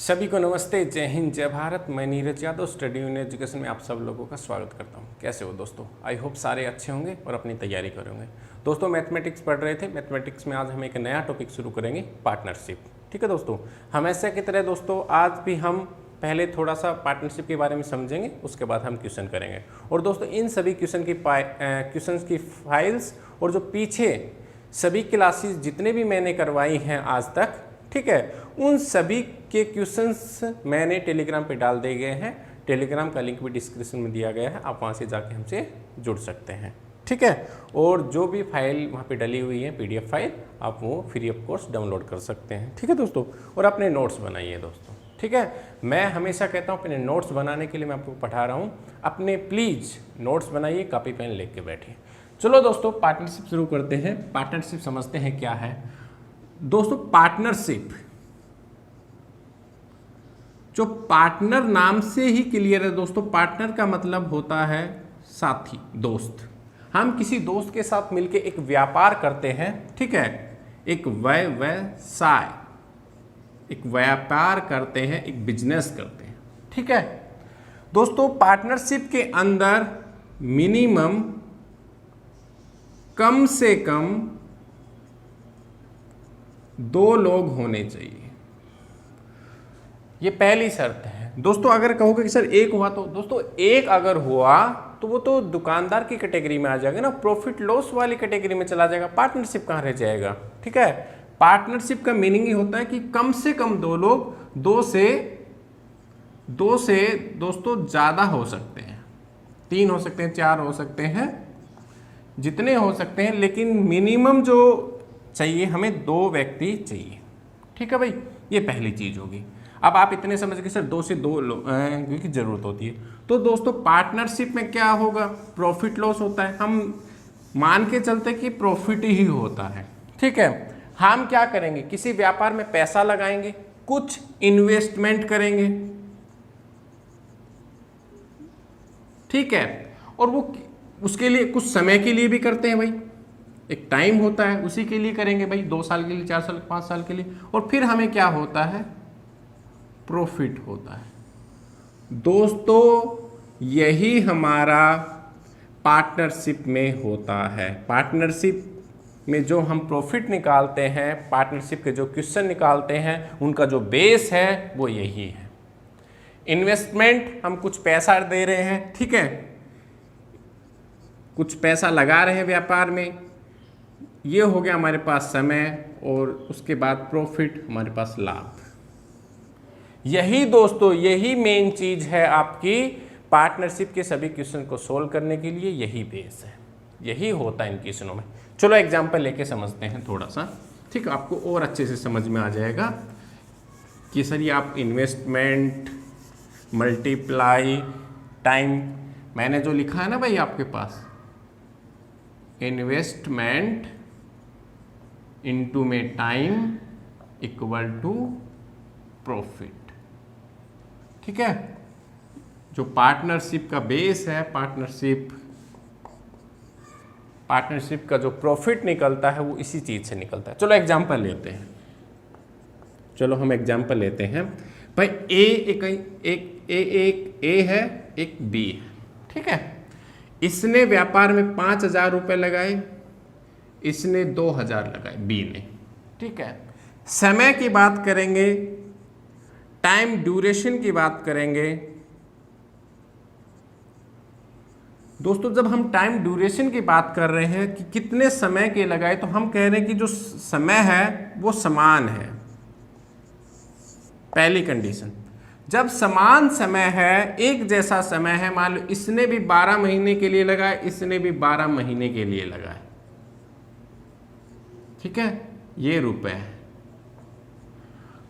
सभी को नमस्ते, जय हिंद, जय भारत। मैं Neeraj Yadav study in education में आप सब लोगों का स्वागत करता हूं। कैसे हो दोस्तों? आई होप सारे अच्छे होंगे और अपनी तैयारी कर रहे होंगे। दोस्तों मैथमेटिक्स पढ़ रहे थे। मैथमेटिक्स में आज हम एक नया टॉपिक शुरू करेंगे, पार्टनरशिप। ठीक है दोस्तों, हमेशा की तरह दोस्तों आज भी हम पहले थोड़ा सा पार्टनरशिप के बारे में समझेंगे, उसके बाद हम क्वेश्चन करेंगे। और दोस्तों इन सभी क्वेश्चन की फाइल्स और जो पीछे सभी क्लासेस जितने भी मैंने करवाई हैं आज तक, ठीक है, उन सभी के क्वेश्चंस मैंने टेलीग्राम पे डाल दिए गए हैं। टेलीग्राम का लिंक भी डिस्क्रिप्शन में दिया गया है, आप वहाँ से जाके हमसे जुड़ सकते हैं। ठीक है, और जो भी फाइल वहाँ पे डली हुई है PDF फाइल, आप वो फ्री ऑफ कॉस्ट डाउनलोड कर सकते हैं। ठीक है दोस्तों, और अपने नोट्स बनाइए दोस्तों। ठीक है, मैं हमेशा कहता हूँ अपने नोट्स बनाने के लिए मैं आपको पढ़ा रहा हूँ, अपने प्लीज़ नोट्स बनाइए, कॉपी पेन लेके बैठिए। चलो दोस्तों पार्टनरशिप शुरू करते हैं। पार्टनरशिप समझते हैं क्या है दोस्तों। पार्टनरशिप, जो पार्टनर नाम से ही क्लियर है दोस्तों। पार्टनर का मतलब होता है साथी, दोस्त। हम किसी दोस्त के साथ मिलके एक व्यापार करते हैं, ठीक है, एक व्यवसाय, एक व्यापार करते हैं, एक बिजनेस करते हैं। ठीक है दोस्तों, पार्टनरशिप के अंदर मिनिमम कम से कम 2 लोग होने चाहिए, ये पहली शर्त है दोस्तों। अगर कहोगे कि सर एक हुआ, तो दोस्तों एक अगर हुआ तो वो तो दुकानदार की कैटेगरी में आ जाएगा ना, प्रॉफिट लॉस वाली कैटेगरी में चला जाएगा। पार्टनरशिप कहाँ रह जाएगा? ठीक है, पार्टनरशिप का मीनिंग ही होता है कि कम से कम 2 लोग, दो से दोस्तों ज़्यादा हो सकते हैं, 3 हो सकते हैं, 4 हो सकते हैं, जितने हो सकते हैं, लेकिन मिनिमम जो चाहिए हमें 2 व्यक्ति चाहिए। ठीक है भाई, ये पहली चीज़ होगी। अब आप इतने समझ के सर 2 से 2 लोग की जरूरत होती है, तो दोस्तों पार्टनरशिप में क्या होगा? प्रॉफिट लॉस होता है। हम मान के चलते कि प्रॉफिट ही होता है। ठीक है, हम क्या करेंगे? किसी व्यापार में पैसा लगाएंगे, कुछ इन्वेस्टमेंट करेंगे, ठीक है, और वो उसके लिए कुछ समय के लिए भी करते हैं भाई, एक टाइम होता है, उसी के लिए करेंगे भाई, 2 साल के लिए, 4 साल, 5 साल के लिए, और फिर हमें क्या होता है? प्रॉफिट होता है। दोस्तों यही हमारा पार्टनरशिप में होता है। पार्टनरशिप में जो हम प्रॉफिट निकालते हैं, पार्टनरशिप के जो क्वेश्चन निकालते हैं, उनका जो बेस है वो यही है। इन्वेस्टमेंट, हम कुछ पैसा दे रहे हैं, ठीक है, कुछ पैसा लगा रहे हैं व्यापार में, ये हो गया हमारे पास समय, और उसके बाद प्रॉफिट, हमारे पास लाभ। यही दोस्तों, यही मेन चीज है आपकी पार्टनरशिप के सभी क्वेश्चन को सोल्व करने के लिए, यही बेस है, यही होता है इन क्वेश्चनों में। चलो एग्जांपल लेके समझते हैं थोड़ा सा, ठीक, आपको और अच्छे से समझ में आ जाएगा कि सर ये आप इन्वेस्टमेंट मल्टीप्लाई टाइम, मैंने जो लिखा है ना भाई आपके पास, इन्वेस्टमेंट इनटू में टाइम इक्वल टू प्रॉफिट। ठीक है, जो पार्टनरशिप का बेस है, पार्टनरशिप का जो प्रॉफिट निकलता है वो इसी चीज से निकलता है। चलो एग्जांपल लेते हैं, चलो हम एग्जांपल लेते हैं भाई। ए है, एक बी है, ठीक है, इसने व्यापार में 5,000 रुपए लगाए, इसने 2,000 लगाए बी ने। ठीक है, समय की बात करेंगे, टाइम ड्यूरेशन की बात करेंगे दोस्तों। जब हम टाइम ड्यूरेशन की बात कर रहे हैं कि कितने समय के लगाए, तो हम कह रहे हैं कि जो समय है वो समान है। पहली कंडीशन, जब समान समय है, एक जैसा समय है, मान लो इसने भी 12 महीने के लिए लगाए, इसने भी 12 महीने के लिए लगाए, ठीक है, ये रुपए है,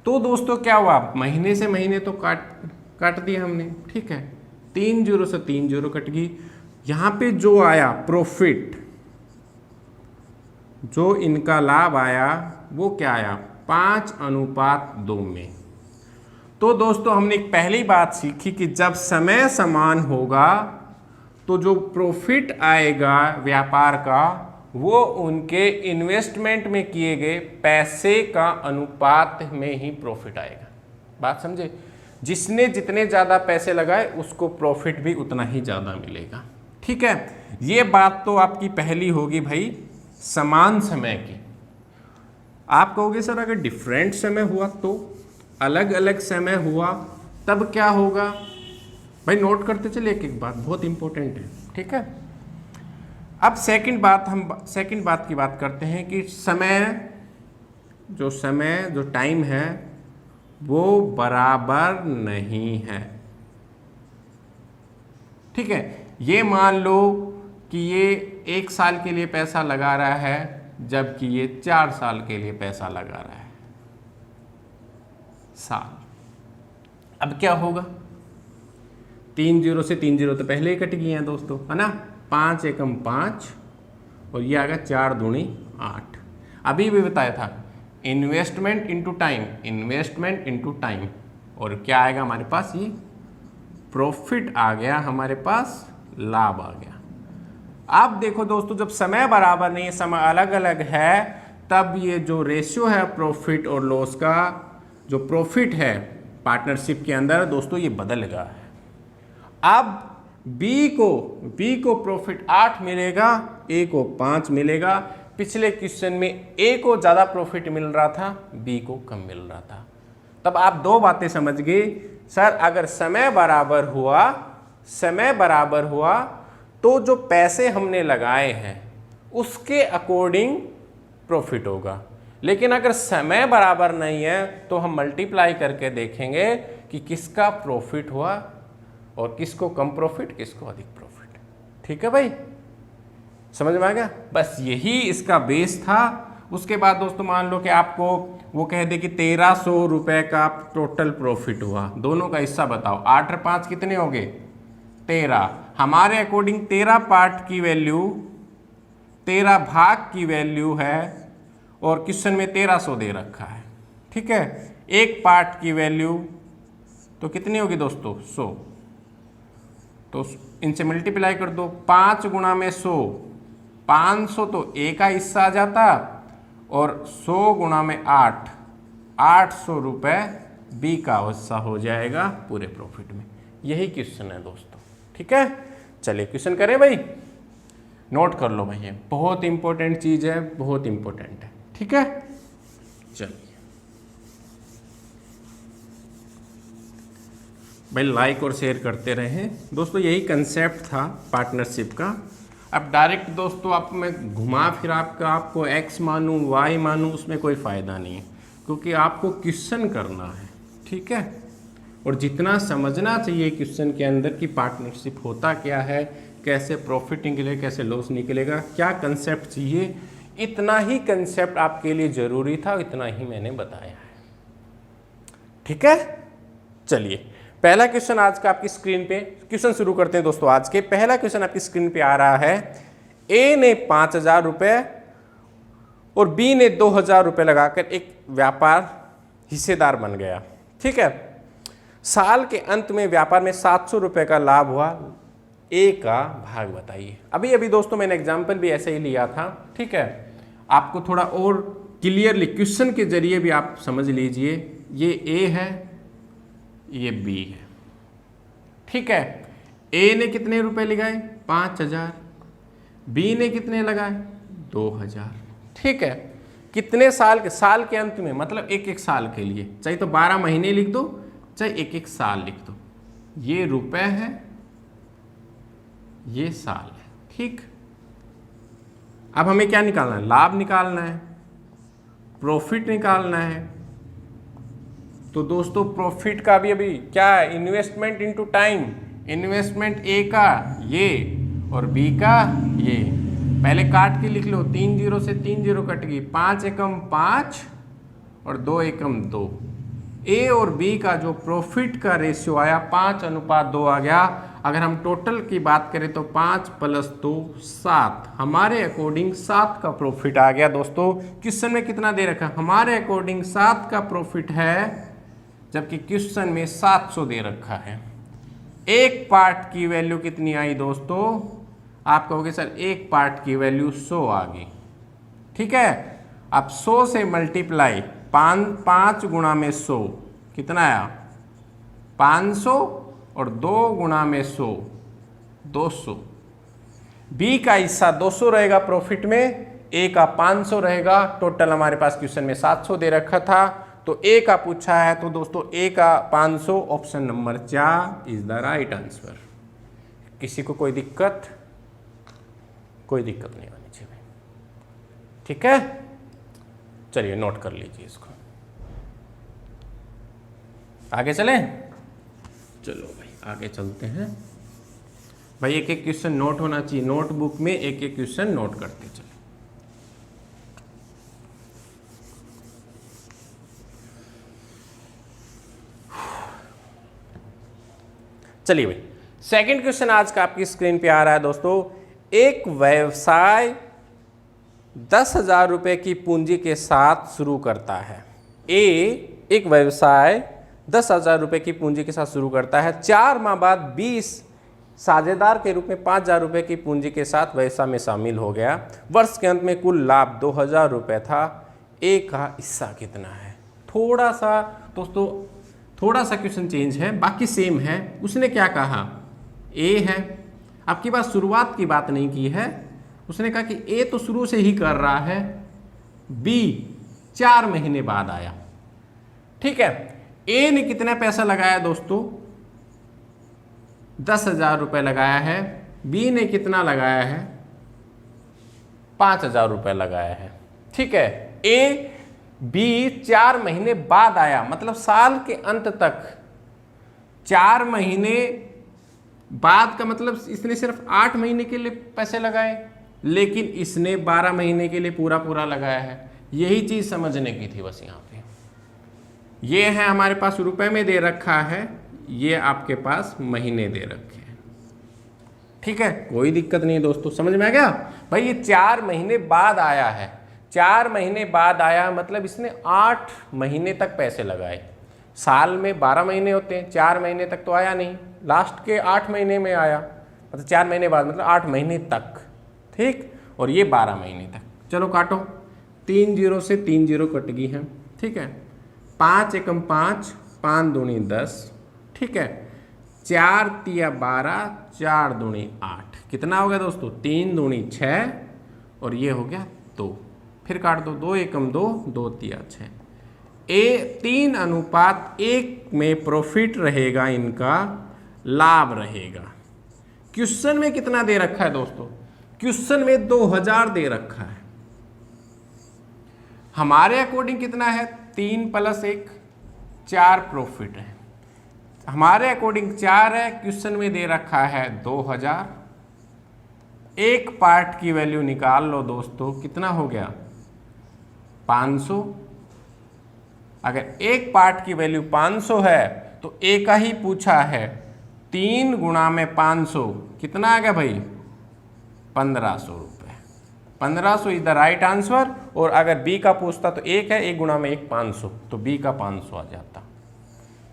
तो दोस्तों क्या हुआ? महीने से महीने तो काट दिया हमने, ठीक है, 3 जीरो से 3 जीरो कट गई। यहां पे जो आया प्रॉफिट, जो इनका लाभ आया वो क्या आया? 5:2 में। तो दोस्तों हमने एक पहली बात सीखी कि जब समय समान होगा तो जो प्रॉफिट आएगा व्यापार का, वो उनके इन्वेस्टमेंट में किए गए पैसे का अनुपात में ही प्रॉफिट आएगा। बात समझे, जिसने जितने ज़्यादा पैसे लगाए उसको प्रॉफिट भी उतना ही ज़्यादा मिलेगा। ठीक है, ये बात तो आपकी पहली होगी भाई समान समय की। आप कहोगे सर अगर डिफरेंट समय हुआ तो, अलग अलग समय हुआ तब क्या होगा? भाई नोट करते चलिए एक एक बात, बहुत इंपॉर्टेंट है। ठीक है, अब सेकंड बात की बात करते हैं कि समय जो टाइम है वो बराबर नहीं है। ठीक है, ये मान लो कि ये 1 साल के लिए पैसा लगा रहा है जबकि ये 4 साल के लिए पैसा लगा रहा है। साल, अब क्या होगा? 3 जीरो से 3 जीरो तो पहले ही कट गए हैं दोस्तों, है ना। 5 एकम 5 और ये आ गया 4 दूनी 8। अभी भी बताया था investment into time, investment into time, और क्या आएगा हमारे पास? ये प्रॉफिट आ गया हमारे पास, लाभ आ गया। अब देखो दोस्तों, जब समय बराबर नहीं है, समय अलग अलग है, तब ये जो रेशियो है प्रॉफिट और लॉस का, जो प्रॉफिट है पार्टनरशिप के अंदर दोस्तों ये बदल गया है। अब बी को प्रॉफिट 8 मिलेगा, ए को 5 मिलेगा। पिछले क्वेश्चन में ए को ज़्यादा प्रॉफिट मिल रहा था, बी को कम मिल रहा था। तब आप दो बातें समझ गए, सर अगर समय बराबर हुआ तो जो पैसे हमने लगाए हैं उसके अकॉर्डिंग प्रॉफिट होगा, लेकिन अगर समय बराबर नहीं है तो हम मल्टीप्लाई करके देखेंगे कि किसका प्रॉफिट हुआ और किसको कम प्रॉफिट, किसको अधिक प्रॉफिट। ठीक है भाई, समझ में आ गया? बस यही इसका बेस था। उसके बाद दोस्तों मान लो कि आपको वो कह दे कि 1300 रुपये का टोटल प्रॉफिट हुआ, दोनों का हिस्सा बताओ। 8 और 5 कितने हो गए? 13। हमारे अकॉर्डिंग 13 पार्ट की वैल्यू, 13 भाग की वैल्यू है और क्वेश्चन में 1300 दे रखा है। ठीक है, एक पार्ट की वैल्यू तो कितनी होगी दोस्तों? 100। तो इनसे मल्टीप्लाई कर दो, 5 गुणा में 100, 500 तो ए का हिस्सा आ जाता, और 100 गुणा में 8, 800 रुपये बी का हिस्सा हो जाएगा पूरे प्रॉफिट में। यही क्वेश्चन है दोस्तों। ठीक है, चलिए क्वेश्चन करें भाई, नोट कर लो भाई, ये बहुत इंपॉर्टेंट चीज़ है, बहुत इंपॉर्टेंट है। ठीक है, चलिए भाई लाइक और शेयर करते रहें दोस्तों। यही कंसेप्ट था पार्टनरशिप का। अब डायरेक्ट दोस्तों आप मैं घुमा फिरा आपको एक्स मानूँ वाई मानूँ, उसमें कोई फ़ायदा नहीं है, क्योंकि आपको क्वेश्चन करना है। ठीक है, और जितना समझना चाहिए क्वेश्चन के अंदर कि पार्टनरशिप होता क्या है, कैसे प्रॉफिट निकलेगा, कैसे लॉस निकलेगा, क्या कंसेप्ट चाहिए, इतना ही कंसेप्ट आपके लिए ज़रूरी था, इतना ही मैंने बताया है। ठीक है, चलिए पहला क्वेश्चन आज का आपकी स्क्रीन पे, क्वेश्चन शुरू करते हैं दोस्तों। आज के पहला क्वेश्चन आपकी स्क्रीन पे आ रहा है। ए ने 5000 रुपये और बी ने 2000 रुपये लगाकर एक व्यापार हिस्सेदार बन गया। ठीक है, साल के अंत में व्यापार में 700 रुपये का लाभ हुआ, ए का भाग बताइए। अभी अभी दोस्तों मैंने एग्जाम्पल भी ऐसे ही लिया था। ठीक है, आपको थोड़ा और क्लियरली क्वेश्चन के जरिए भी आप समझ लीजिए। ये ए है, ये बी है। ठीक है, ए ने कितने रुपए लगाए? 5000। बी ने कितने लगाए? 2000। ठीक है, कितने साल के अंत में, मतलब एक एक साल के लिए, चाहे तो 12 महीने लिख दो, चाहे एक एक साल लिख दो। ये रुपए है, ये साल है। ठीक, अब हमें क्या निकालना है? लाभ निकालना है, प्रॉफिट निकालना है। तो दोस्तों प्रॉफिट का भी अभी क्या है? Investment into time. इन्वेस्टमेंट ए का ये और बी का ये, पहले काट के लिख लो। 3 जीरो से 3 जीरो कट गई, 5 एकम 5 और 2 एकम 2। ए और बी का जो प्रॉफिट का रेशियो आया 5:2 आ गया। अगर हम टोटल की बात करें तो 5 + 2 7। हमारे अकॉर्डिंग 7 का प्रॉफिट आ गया दोस्तों। क्वेश्चन में कितना दे रखा है? हमारे अकॉर्डिंग 7 का प्रॉफिट है, जबकि क्वेश्चन में 700 दे रखा है। एक पार्ट की वैल्यू कितनी आई दोस्तों? आप कहोगे सर एक पार्ट की वैल्यू 100 आ गई। ठीक है, अब 100 से मल्टीप्लाई, 5 गुणा में 100, कितना आया 500 और 2 गुणा में 100 200। बी का हिस्सा 200 रहेगा प्रॉफिट में, ए का 500 रहेगा। टोटल हमारे पास क्वेश्चन में 700 दे रखा था, तो ए का पूछा है, तो दोस्तों ए का 500 option number 4 is the right answer. किसी को कोई दिक्कत? कोई दिक्कत नहीं होनी चाहिए भाई, ठीक है। चलिए नोट कर लीजिए इसको, आगे चलें। चलो भाई आगे चलते हैं भाई। एक एक क्वेश्चन नोट होना चाहिए, नोटबुक में एक एक क्वेश्चन नोट करते चले। चलिए भाई, सेकंड क्वेश्चन आज का आपकी स्क्रीन पे आ रहा है दोस्तों। एक व्यवसाय 10,000 रुपए की पूंजी के साथ शुरू करता है। एक व्यवसाय 10,000 रुपए की पूंजी के साथ शुरू करता है। 4 माह बाद 20 साझेदार के रूप में 5,000 रुपए की पूंजी के साथ व्यवसाय में शामिल हो गया। वर्ष के अंत में कुल लाभ 2,000 रुपए था। ए का हिस्सा कितना है? थोड़ा सा दोस्तों, थोड़ा सा क्वेश्चन चेंज है, बाकी सेम है। उसने क्या कहा? ए है, आपकी बात शुरुआत की बात नहीं की है। उसने कहा कि ए तो शुरू से ही कर रहा है, बी 4 महीने बाद आया, ठीक है। ए ने कितना पैसा लगाया दोस्तों? 10,000 रुपये लगाया है। बी ने कितना लगाया है? 5,000 रुपये लगाया है, ठीक है। ए बी 4 महीने बाद आया, मतलब साल के अंत तक 4 महीने बाद का मतलब इसने सिर्फ 8 महीने के लिए पैसे लगाए, लेकिन इसने 12 महीने के लिए पूरा लगाया है। यही चीज समझने की थी बस। यहाँ पे ये है हमारे पास रुपए में दे रखा है, ये आपके पास महीने दे रखे हैं, ठीक है। कोई दिक्कत नहीं है दोस्तों, समझ में आ गया भाई। ये 4 महीने बाद आया है, 4 महीने बाद आया मतलब इसने 8 महीने तक पैसे लगाए। साल में 12 महीने होते हैं, 4 महीने तक तो आया नहीं, लास्ट के 8 महीने में आया, मतलब 4 महीने बाद मतलब 8 महीने तक, ठीक। और ये 12 महीने तक। चलो काटो, 3 जीरो से 3 जीरो कट गई है, ठीक है। 5 एकम 5, 5 दूनी 10, ठीक है। 4 तिया 12, 4 दूनी 8, कितना हो गया दोस्तों? 3 दूनी 6 और ये हो गया 2। फिर काट दो, 2 एकम 2, 2 तिया 6। 3:1 में प्रॉफिट रहेगा, इनका लाभ रहेगा। क्वेश्चन में कितना दे रखा है दोस्तों? क्वेश्चन में 2,000 दे रखा है। हमारे अकॉर्डिंग कितना है? 3 + 1 4 प्रॉफिट है। हमारे अकॉर्डिंग 4 है, क्वेश्चन में दे रखा है 2,000। एक पार्ट की वैल्यू निकाल लो दोस्तों, कितना हो गया? 500। अगर एक पार्ट की वैल्यू 500 है तो ए का ही पूछा है, 3 गुणा में 500 कितना आ गया भाई? 1,500 रुपये। 1,500 इज द राइट आंसर। और अगर बी का पूछता तो 1 है, 1 गुणा में 1 500, तो बी का 500 आ जाता,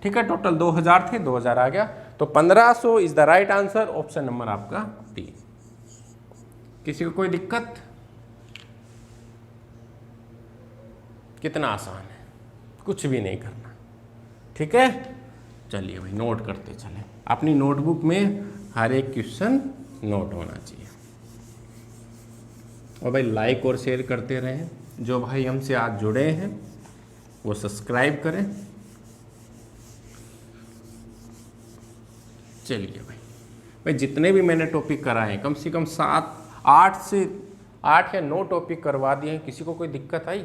ठीक है। टोटल 2,000 थे, 2,000 आ गया, तो 1,500 is the right answer. Option number आपका 3। किसी को कोई दिक्कत? कितना आसान है, कुछ भी नहीं करना, ठीक है। चलिए भाई नोट करते चले। अपनी नोटबुक में हर एक क्वेश्चन नोट होना चाहिए। और भाई लाइक और शेयर करते रहें। जो भाई हमसे आज जुड़े हैं वो सब्सक्राइब करें। चलिए भाई जितने भी मैंने टॉपिक कराए हैं, कम से कम 8 या 9 टॉपिक करवा दिए हैं। किसी को कोई दिक्कत आई?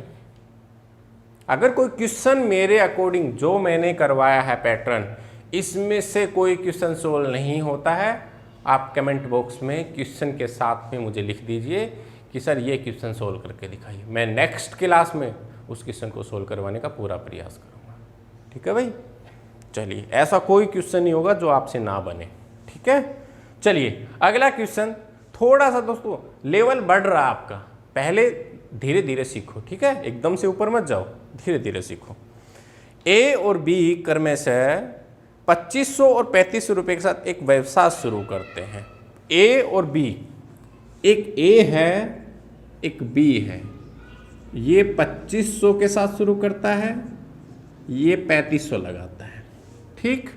अगर कोई क्वेश्चन मेरे अकॉर्डिंग जो मैंने करवाया है पैटर्न, इसमें से कोई क्वेश्चन सोल्व नहीं होता है, आप कमेंट बॉक्स में क्वेश्चन के साथ में मुझे लिख दीजिए कि सर ये क्वेश्चन सोल्व करके दिखाइए। मैं नेक्स्ट क्लास में उस क्वेश्चन को सोल्व करवाने का पूरा प्रयास करूँगा, ठीक है भाई। चलिए, ऐसा कोई क्वेश्चन नहीं होगा जो आपसे ना बने, ठीक है। चलिए अगला क्वेश्चन, थोड़ा सा दोस्तों लेवल बढ़ रहा है आपका, पहले धीरे धीरे सीखो, ठीक है। एकदम से ऊपर मत जाओ, धीरे धीरे सीखो। ए और बी क्रमशः 2500 और 3500 रुपये के साथ एक व्यवसाय शुरू करते हैं। ए और बी, एक ए है एक बी है। ये 2500 के साथ शुरू करता है ये 3500 लगाता है। ठीक,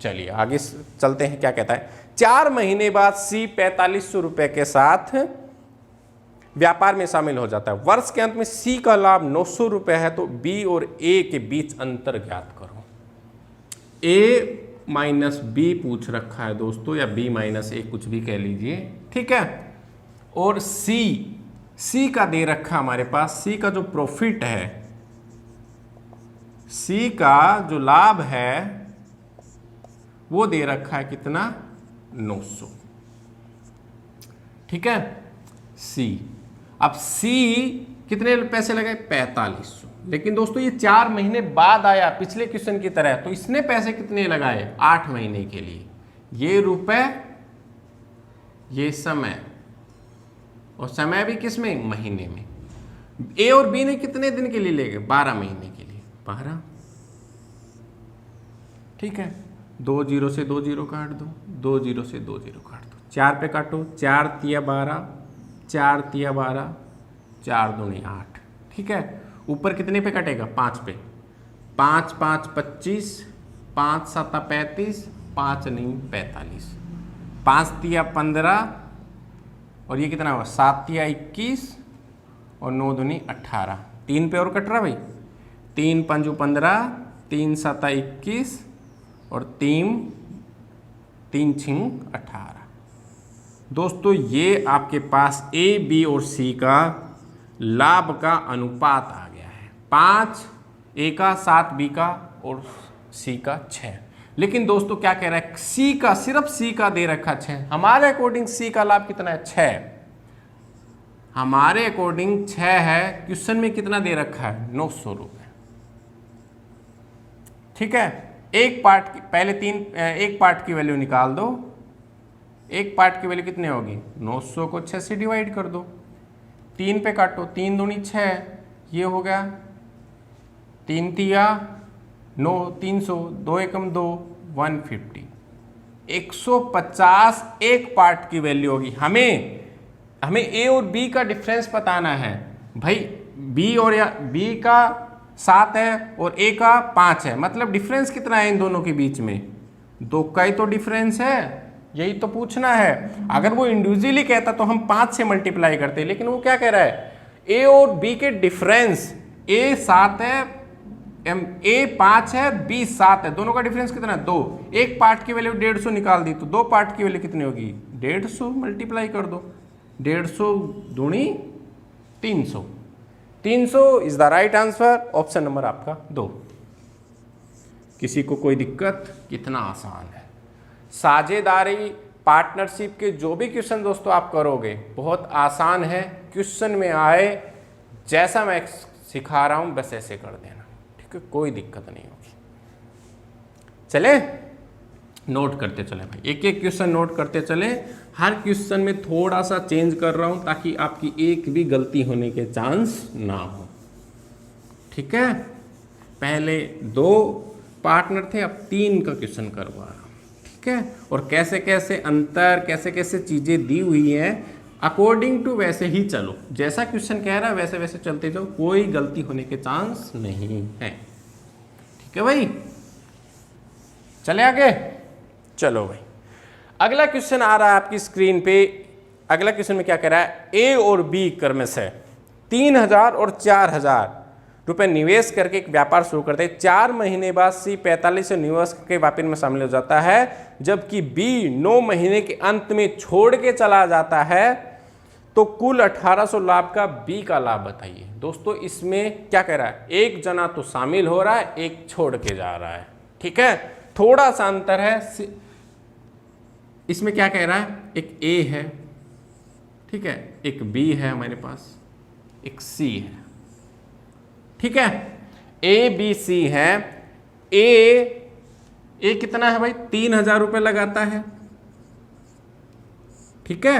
चलिए आगे चलते हैं। क्या कहता है, 4 महीने बाद सी 4500 रुपए के साथ व्यापार में शामिल हो जाता है। वर्ष के अंत में सी का लाभ 900 रुपए है, तो बी और ए के बीच अंतर ज्ञात करो। ए माइनस बी पूछ रखा है दोस्तों, या बी माइनस ए, कुछ भी कह लीजिए, ठीक है। और सी का दे रखा हमारे पास, सी का जो प्रॉफिट है, सी का जो लाभ है वो दे रखा है कितना, 900, ठीक है। सी, अब सी कितने पैसे लगे, 4500। लेकिन दोस्तों ये 4 महीने बाद आया पिछले क्वेश्चन की तरह, तो इसने पैसे कितने लगाए, 8 महीने के लिए। ये रुपए, ये समय, और समय भी किस में, महीने में। ए और बी ने कितने दिन के लिए ले गए, 12 महीने के लिए, 12, ठीक है। 2 0 से 2 0 काट दो, 2 0 से 2 0 काट दो, 4 पे काटो, 4 तिया 12, 4 तिया 12, 4 दूनी 8, ठीक है। ऊपर कितने पे कटेगा, 5 पे, 5 5 25, 5 7 35, 5 9 45, 5 तिया 15, और ये कितना हुआ, 7 तिया 21, और 9 दूनी 18, 3 पे और कट रहा भाई, 3 5 15, 3 7 21, और 3 6 18। दोस्तों ये आपके पास ए, बी और सी का लाभ का अनुपात आ गया है, 5 ए का, 7 बी का, और सी का 6। लेकिन दोस्तों क्या कह रहा है, सी का, सिर्फ सी का दे रखा 6। हमारे अकॉर्डिंग सी का लाभ कितना है, 6। हमारे अकॉर्डिंग 6 है। क्वेश्चन में कितना दे रखा है, 900 रुपए, ठीक है। एक पार्ट की, पहले एक पार्ट की वैल्यू निकाल दो। एक पार्ट की वैल्यू कितनी होगी, 900 को 6 से डिवाइड कर दो, 3 पे काटो, 3 दूनी 6, ये हो गया 3 तिया 9, 300, 2 एकम 2, 150, 150 एक पार्ट की वैल्यू होगी। हमें ए और बी का डिफरेंस बताना है भाई। बी और या बी का 7 है और ए का 5 है, मतलब डिफरेंस कितना है इन दोनों के बीच में, 2 का ही तो डिफरेंस है, यही तो पूछना है। अगर वो इंडिविजुअली कहता तो हम 5 से मल्टीप्लाई करते, लेकिन वो क्या कह रहा है, ए और बी के डिफरेंस, ए 7 है, ए 5 है, बी 7 है, दोनों का डिफरेंस कितना है, 2। एक पार्ट की वैल्यू 150 निकाल दी, तो 2 पार्ट की वैल्यू कितनी होगी, 150, मल्टीप्लाई कर दो, 150 दूनी 300, 300 is the right answer. Option number आपका 2। किसी को कोई दिक्कत, कितना आसान है। साझेदारी, पार्टनरशिप के जो भी क्वेश्चन दोस्तों आप करोगे बहुत आसान है। क्वेश्चन में आए जैसा मैं सिखा रहा हूं बस ऐसे कर देना, ठीक है, कोई दिक्कत नहीं होगी। चले नोट करते चले भाई, एक एक क्वेश्चन नोट करते चले। हर क्वेश्चन में थोड़ा सा चेंज कर रहा हूं ताकि आपकी एक भी गलती होने के चांस ना हो, ठीक है। पहले 2 पार्टनर थे, अब 3 का क्वेश्चन करवा रहा हूं, ठीक है। और कैसे कैसे अंतर, कैसे कैसे चीजें दी हुई हैं, अकॉर्डिंग टू वैसे ही चलो, जैसा क्वेश्चन कह रहा है वैसे वैसे चलते जाओ, कोई गलती होने के चांस नहीं है, ठीक है भाई। चले आगे, चलो भाई अगला क्वेश्चन आ रहा है आपकी स्क्रीन पे। अगला क्वेश्चन में क्या कह रहा है, ए और बी क्रमशः 3000 और 4000 रुपए निवेश करके एक व्यापार शुरू करते हैं। 4 महीने बाद सी 45 निवेश के व्यापार में शामिल हो जाता है, जबकि बी 9 महीने के अंत में छोड़ के चला जाता है, तो कुल 1800 लाभ का बी का लाभ बताइए। दोस्तों इसमें क्या कह रहा है, एक जना तो शामिल हो रहा है, एक छोड़ के जा रहा है, ठीक है, थोड़ा सा अंतर है। इसमें क्या कह रहा है, एक ए है, ठीक है, एक बी है हमारे पास, एक सी है, ठीक है। ए बी सी है। ए कितना है भाई, 3000 रुपये लगाता है, ठीक है।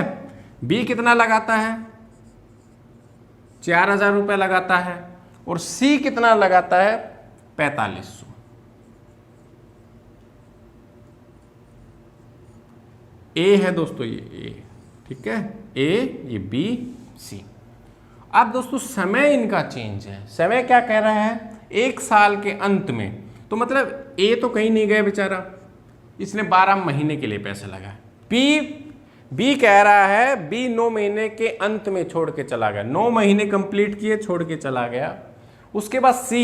बी कितना लगाता है, 4000 रुपये लगाता है, और सी कितना लगाता है, 4500। ए है दोस्तों ये ए, ठीक है, ए, ये बी, सी। अब दोस्तों समय इनका चेंज है। समय क्या कह रहा है, 1 साल के अंत में। तो मतलब ए तो कहीं नहीं गया बेचारा, इसने 12 महीने के लिए पैसा लगाया। बी कह रहा है बी 9 महीने के अंत में छोड़ के चला गया, 9 महीने कंप्लीट किए छोड़ के चला गया। उसके बाद सी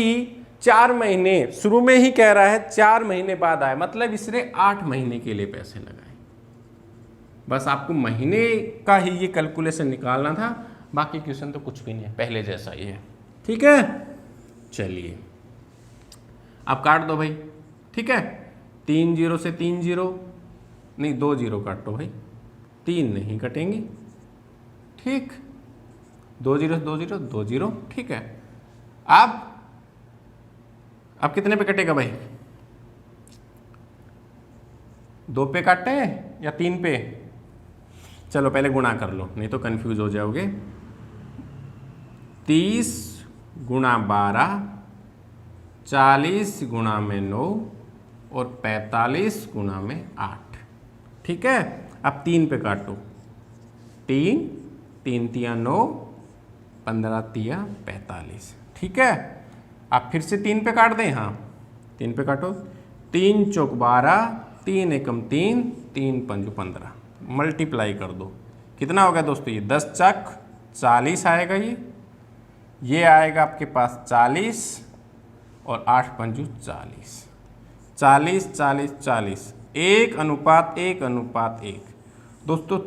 4 महीने, शुरू में ही कह रहा है 4 महीने बाद आए, मतलब इसने 8 महीने के लिए पैसे लगाए। बस आपको महीने का ही ये कैलकुलेशन निकालना था, बाकी क्वेश्चन तो कुछ भी नहीं है, पहले जैसा ही है। ठीक है, चलिए आप काट दो भाई। ठीक है, 3 0 से 3 0 नहीं, 2 0 काटो भाई, 3 नहीं कटेंगी। ठीक, 2 0 से 2 0 2 0। ठीक है, अब कितने पे कटेगा भाई? 2 पे काटे या 3 पे? चलो पहले गुणा कर लो, नहीं तो कंफ्यूज हो जाओगे। 30 गुणा 12, 40 गुणा में 9 और 45 गुणा में 8। ठीक है, अब 3 पे काटो, 3 3 तिया 9, 15 तिया 45। ठीक है, आप फिर से 3 पे काट दें। हाँ, 3 पे काटो, 3 चौक 12, 3 एकम 3, 3 पंज 15, मल्टीप्लाई कर दो। कितना हो गया दोस्तों? ये 10 चक 40 आएगा, ये आएगा आपके पास 40 और 8 पंजू 40, 40 40 40, 1 अनुपात 1 अनुपात 1। दोस्तों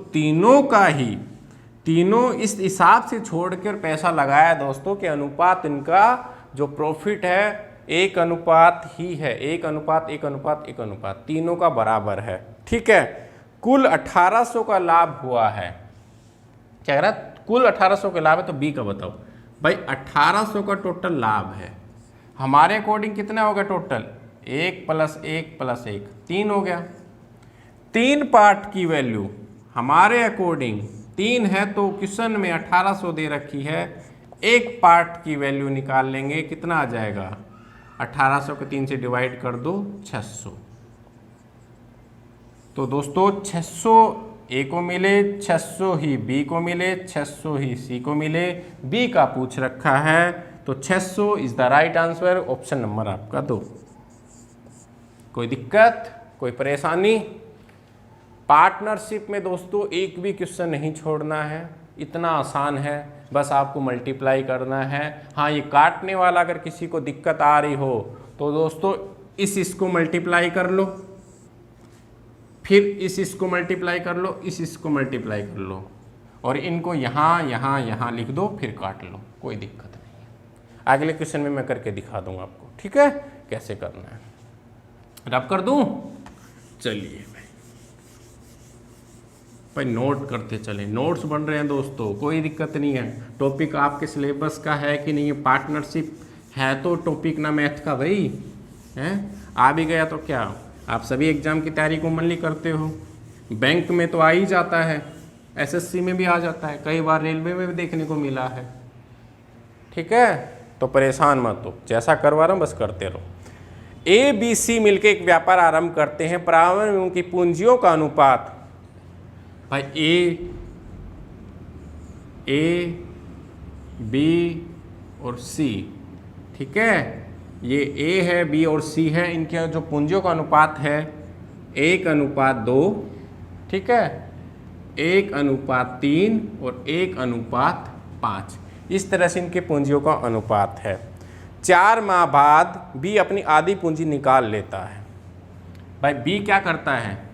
तीनों इस हिसाब से छोड़कर पैसा लगाया दोस्तों कि अनुपात इनका जो प्रॉफिट है 1 अनुपात ही है, 1 अनुपात 1 अनुपात 1 अनुपात, तीनों का बराबर है। ठीक है, कुल 1800 का लाभ हुआ है। क्या कह रहा है? कुल 1800 का लाभ है, तो बी का बताओ भाई। 1800 का टोटल लाभ है, हमारे अकॉर्डिंग कितना होगा टोटल? 1 + 1 + 1 3 हो गया। 3 पार्ट की वैल्यू हमारे अकॉर्डिंग 3 है, तो क्वेश्चन में 1800 दे रखी है, 1 पार्ट की वैल्यू निकाल लेंगे, कितना आ जाएगा? 1800 को 3 से डिवाइड कर दो, 600। तो दोस्तों 600 ए को मिले, 600 ही बी को मिले, 600 ही सी को मिले, बी का पूछ रखा है, तो 600 is the right answer. Option number आपका 2। कोई दिक्कत, कोई परेशानी? पार्टनरशिप में दोस्तों एक भी क्वेश्चन नहीं छोड़ना है, इतना आसान है, बस आपको मल्टीप्लाई करना है। हाँ, ये काटने वाला अगर किसी को दिक्कत आ रही हो तो दोस्तों इसको मल्टीप्लाई कर लो, फिर इसको मल्टीप्लाई कर लो, इसको मल्टीप्लाई कर लो, और इनको यहाँ यहाँ यहाँ लिख दो, फिर काट लो, कोई दिक्कत नहीं है। अगले क्वेश्चन में मैं करके दिखा दूंगा आपको, ठीक है, कैसे करना है। रब कर दूं? चलिए भाई नोट करते चले, नोट्स बन रहे हैं दोस्तों, कोई दिक्कत नहीं है। टॉपिक आपके सिलेबस का है कि नहीं? पार्टनरशिप है तो टॉपिक ना मैथ का भाई है, आ भी गया तो क्या। आप सभी एग्जाम की तैयारी को मनली करते हो, बैंक में तो आ ही जाता है, एसएससी में भी आ जाता है, कई बार रेलवे में भी देखने को मिला है। ठीक है, तो परेशान मत हो, जैसा करवा रहा हूँ बस करते रहो। ए बी सी मिलकर एक व्यापार आरंभ करते हैं, प्रारंभ में उनकी पूंजियों का अनुपात भाई ए बी और सी, ठीक है, ये ए है, बी और सी है, इनके जो पूंजियों का अनुपात है 1:2, ठीक है, 1:3 और 1:5, इस तरह से इनके पूंजियों का अनुपात है। 4 माह बाद बी अपनी आधी पूंजी निकाल लेता है। भाई बी क्या करता है?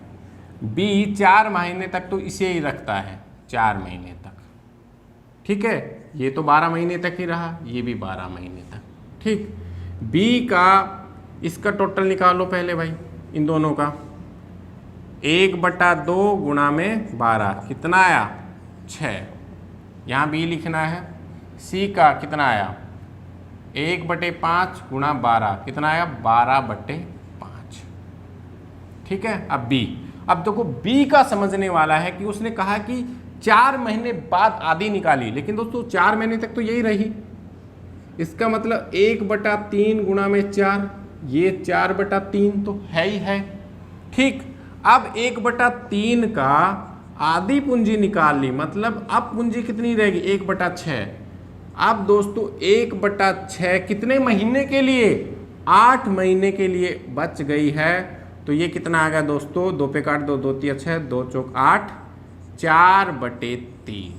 बी 4 महीने तक तो इसे ही रखता है, 4 महीने तक, ठीक है, ये तो 12 महीने तक ही रहा, ये भी 12 महीने तक, ठीक। बी का इसका टोटल निकालो पहले भाई, इन दोनों का 1/2 गुणा में 12 कितना आया? 6, यहाँ बी लिखना है। सी का कितना आया? 1/5 गुणा 12 कितना आया? 12/5, ठीक है। अब देखो बी का समझने वाला है कि उसने कहा कि 4 महीने बाद आधी निकाली, लेकिन दोस्तों 4 महीने तक तो यही रही, इसका मतलब 1/3 गुणा में 4, ये 4/3 तो है ही है, ठीक। अब 1/3 का आधी पूंजी निकाल ली, मतलब अब पूंजी कितनी रहेगी? 1/6, अब दोस्तों 1/6 कितने महीने के लिए, 8 महीने के लिए बच गई है। तो ये कितना आ गया दोस्तों, 2 पे काट दो, 2 तिया 6, 2 चौक 8, 4/3।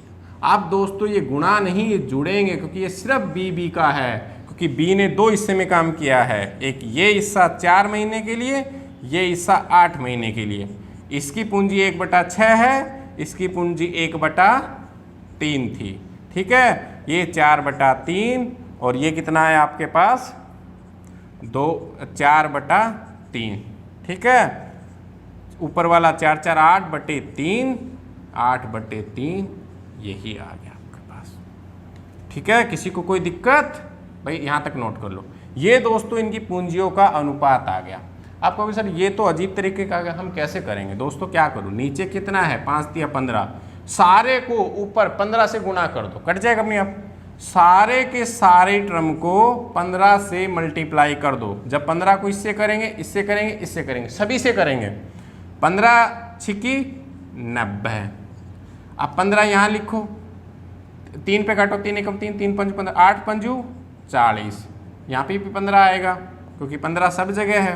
अब दोस्तों ये गुणा नहीं, ये जुड़ेंगे क्योंकि ये सिर्फ बी का है, क्योंकि बी ने 2 हिस्से में काम किया है। एक ये हिस्सा 4 महीने के लिए, ये हिस्सा 8 महीने के लिए। इसकी पूंजी 1/6 है, इसकी पूंजी 1/3 थी। ठीक है, ये 4/3 और ये कितना है आपके पास 4/3। ठीक है, ऊपर वाला 4 4 8/3, 8/3 यही आ गया आपके पास। ठीक है, किसी को कोई दिक्कत भाई यहाँ तक नोट कर लो। ये दोस्तों इनकी पूंजियों का अनुपात आ गया। आप कहोगे सर ये तो अजीब तरीके का हम कैसे करेंगे। दोस्तों क्या करूँ, नीचे कितना है 5 तिया 15, सारे को ऊपर 15 से गुणा कर दो, कट जाएगा अपने आप। सारे के सारे टर्म को 15 से मल्टीप्लाई कर दो। जब 15 को इससे करेंगे, इससे करेंगे, इससे करेंगे, सभी से करेंगे, 15 छिकी 90। अब 15 यहाँ लिखो, 3 पे काटो, 3 एकम 3, 3 पंज 15, 8 पंजू 40। यहाँ पे भी 15 आएगा क्योंकि 15 सब जगह है,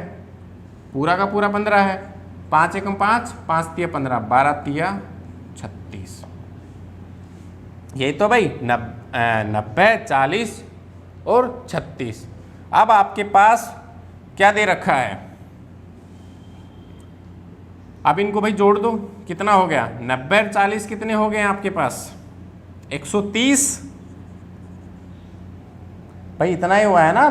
पूरा का पूरा 15 है। 5 एकम 5, 5 तिया 15, 12 तिया 36। यही तो भाई 90, 40 और 36। अब आपके पास क्या दे रखा है, अब इनको भाई जोड़ दो, कितना हो गया 90 और 40 कितने हो गए आपके पास 130। भाई इतना ही हुआ है ना,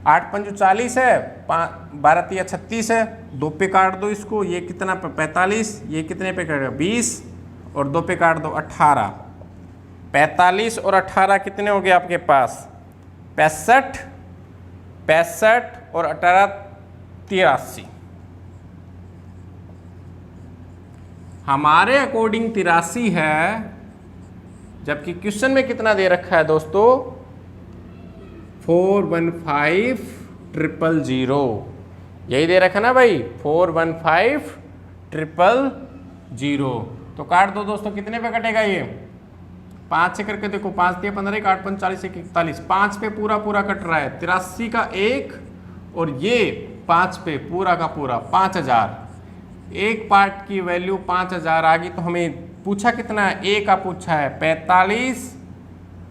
8 पंजू 40 है, 12 तिया 36 है, 2 पे काट दो इसको, ये कितना 45, ये कितने पे काटेगा 20 और 2 पे काट दो 18। 45 और 18 कितने हो गए आपके पास 65, 65 और 18 83। हमारे अकॉर्डिंग 83 है, जबकि क्वेश्चन में कितना दे रखा है दोस्तों 415000। यही दे रखा ना भाई 415000। तो काट दो दोस्तों, कितने पे कटेगा ये 5 से करके देखो, 5 तिया 15, 8 पंज 40, 41, 5 पे पूरा पूरा कट रहा है 83 का 1 और ये 5 पे पूरा का पूरा 5000। एक पार्ट की वैल्यू 5000 आ गई। तो हमें पूछा कितना है, ए का पूछा है 45,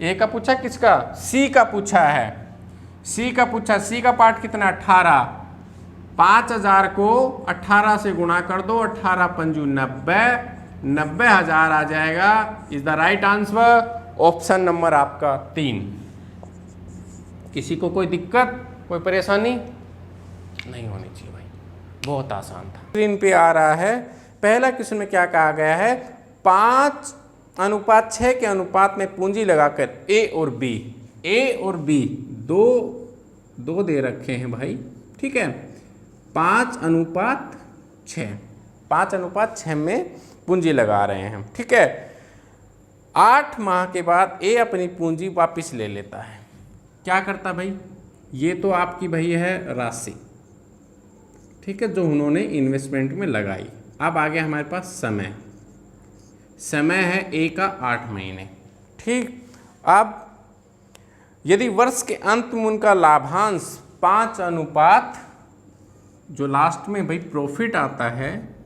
ए का पूछा किसका सी का पूछा है, सी का पूछा, सी का पार्ट कितना 18। 5000 को 18 से गुणा कर दो, 18 पंजू 90, 90,000 आ जाएगा। Is the right answer option number आपका 3। किसी को कोई दिक्कत कोई परेशानी नहीं होनी चाहिए भाई, बहुत आसान था। स्क्रीन पे आ रहा है पहला क्वेश्चन में क्या कहा गया है, 5:6 के अनुपात में पूंजी लगाकर ए और बी, ए और बी दो दे रखे हैं भाई। ठीक है, 5:6, 5:6 में पूंजी लगा रहे हैं। ठीक है, 8 माह के बाद ए अपनी पूंजी वापस ले लेता है। क्या करता भाई, ये तो आपकी भाई है राशि, ठीक है, जो उन्होंने इन्वेस्टमेंट में लगाई। अब आ गया हमारे पास समय, समय है ए का 8 महीने। ठीक, अब यदि वर्ष के अंत में उनका लाभांश 5 जो लास्ट में भाई प्रॉफिट आता है,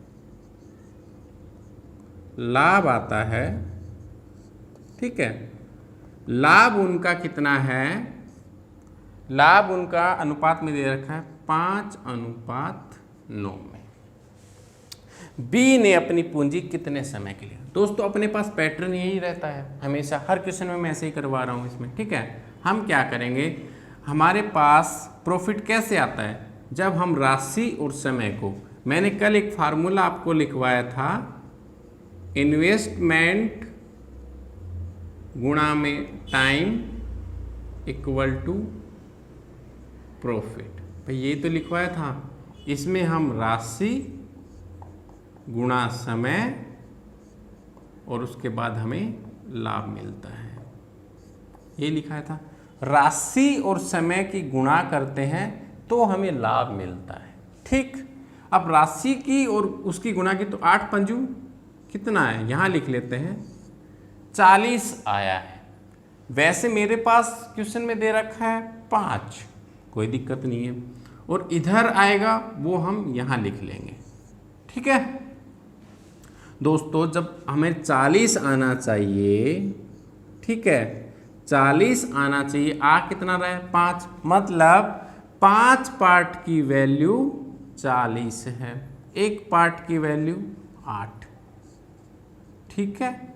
लाभ आता है, ठीक है, लाभ उनका कितना है, लाभ उनका अनुपात में दे रखा है 5:9 में। बी ने अपनी पूंजी कितने समय के लिए। दोस्तों अपने पास पैटर्न यही रहता है हमेशा, हर क्वेश्चन में मैं ऐसे ही करवा रहा हूँ इसमें। ठीक है, हम क्या करेंगे, हमारे पास प्रॉफिट कैसे आता है, जब हम राशि और समय को, मैंने कल एक फार्मूला आपको लिखवाया था, इन्वेस्टमेंट गुणा में टाइम इक्वल टू प्रॉफिट। भाई ये तो लिखवाया था, इसमें हम राशि गुणा समय और उसके बाद हमें लाभ मिलता है, ये लिखा था। राशि और समय की गुणा करते हैं तो हमें लाभ मिलता है। ठीक, अब राशि की और उसकी गुणा की, तो 8 पंजू कितना है, यहाँ लिख लेते हैं 40 आया है। वैसे मेरे पास क्वेश्चन में दे रखा है 5, कोई दिक्कत नहीं है, और इधर आएगा वो हम यहाँ लिख लेंगे। ठीक है दोस्तों, जब हमें 40 आना चाहिए, ठीक है 40 आना चाहिए, आ कितना रहा है 5, मतलब 5 पार्ट की वैल्यू 40 है, एक पार्ट की वैल्यू 8। ठीक है,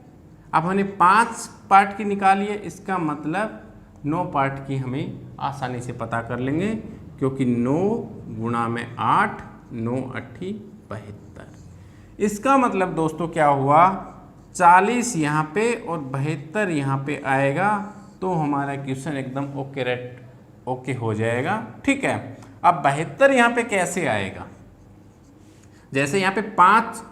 अब हमने 5 पार्ट की निकाली है, इसका मतलब 9 पार्ट की हमें आसानी से पता कर लेंगे, क्योंकि 9 गुणा में 8, 9 8 72। इसका मतलब दोस्तों क्या हुआ, 40 यहाँ पे और 72 यहाँ पे आएगा, तो हमारा क्वेश्चन एकदम ओके हो जाएगा। ठीक है, अब 72 यहाँ पे कैसे आएगा, जैसे यहाँ पे 5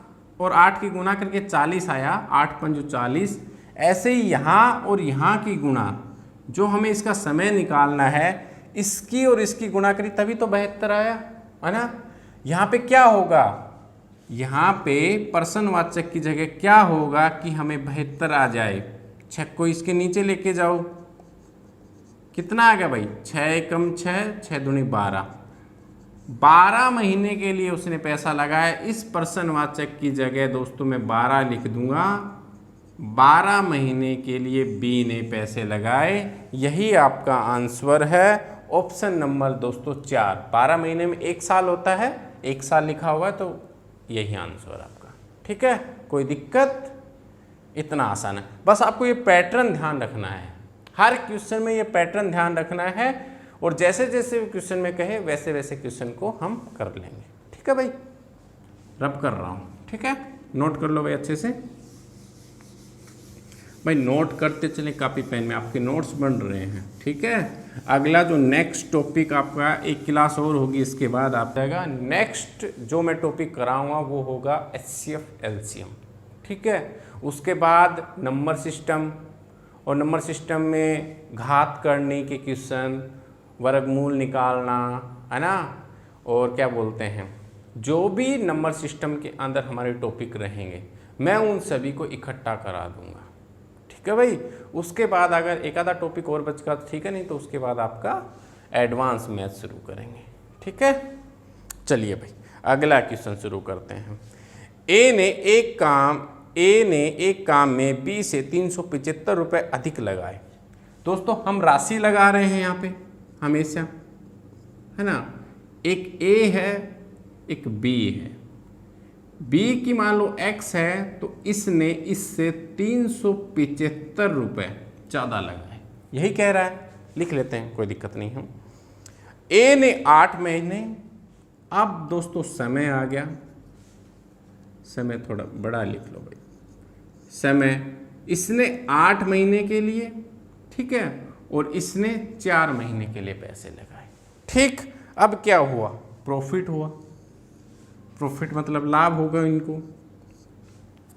और 8 की गुणा करके 40 आया, 8 पंजो 40, ऐसे ही यहाँ और यहाँ की गुणा, जो हमें इसका समय निकालना है, इसकी और इसकी गुणा करी तभी तो 72 आया, है ना। यहाँ पे क्या होगा, यहाँ पे पर्सनवाचक की जगह क्या होगा कि हमें 72 आ जाए, 6 को इसके नीचे लेके जाओ, कितना आ गया भाई, 6 एकम 6, 6 दूनी 12, 12 महीने के लिए उसने पैसा लगाया। इस पर्सनवाचक की जगह दोस्तों मैं 12 लिख दूंगा, 12 महीने के लिए बी ने पैसे लगाए, यही आपका आंसर है ऑप्शन नंबर दोस्तों 4। 12 महीने में 1 साल होता है, 1 साल लिखा हुआ है, तो यही आंसर आपका। ठीक है, कोई दिक्कत, इतना आसान है, बस आपको ये पैटर्न ध्यान रखना है, हर क्वेश्चन में ये पैटर्न ध्यान रखना है, और जैसे जैसे क्वेश्चन में कहे वैसे वैसे क्वेश्चन को हम कर लेंगे। ठीक है भाई, रब कर रहा हूँ, ठीक है, नोट कर लो भाई अच्छे से, भाई नोट करते चले कॉपी पेन में, आपके नोट्स बन रहे हैं। ठीक है, अगला जो नेक्स्ट टॉपिक आपका, एक क्लास और होगी इसके बाद आप जाएगा, नेक्स्ट जो मैं टॉपिक कराऊंगा वो होगा HCF LCM। ठीक है, उसके बाद नंबर सिस्टम, और नंबर सिस्टम में घात करने के क्वेश्चन, वर्गमूल निकालना, है ना, और क्या बोलते हैं, जो भी नंबर सिस्टम के अंदर हमारे टॉपिक रहेंगे मैं उन सभी को इकट्ठा करा दूंगा। ठीक है भाई, उसके बाद अगर एक आधा टॉपिक और बचगा तो ठीक है, नहीं तो उसके बाद आपका एडवांस मैथ शुरू करेंगे। ठीक है, चलिए भाई अगला क्वेश्चन शुरू करते हैं। ए ने एक काम में बी से 375 रुपये अधिक लगाए। दोस्तों हम राशि लगा रहे हैं यहाँ पे हमेशा, है ना, एक ए है एक बी है, बी की मान लो x है, तो इसने इससे 375 रुपये ज़्यादा लगाए, यही कह रहा है, लिख लेते हैं, कोई दिक्कत नहीं है। ए ने 8 महीने, अब दोस्तों समय आ गया, समय थोड़ा बड़ा लिख लो भाई, समय इसने 8 महीने के लिए, ठीक है, और इसने 4 महीने के लिए पैसे लगाए। ठीक, अब क्या हुआ, प्रॉफिट हुआ, प्रॉफिट मतलब लाभ होगा इनको।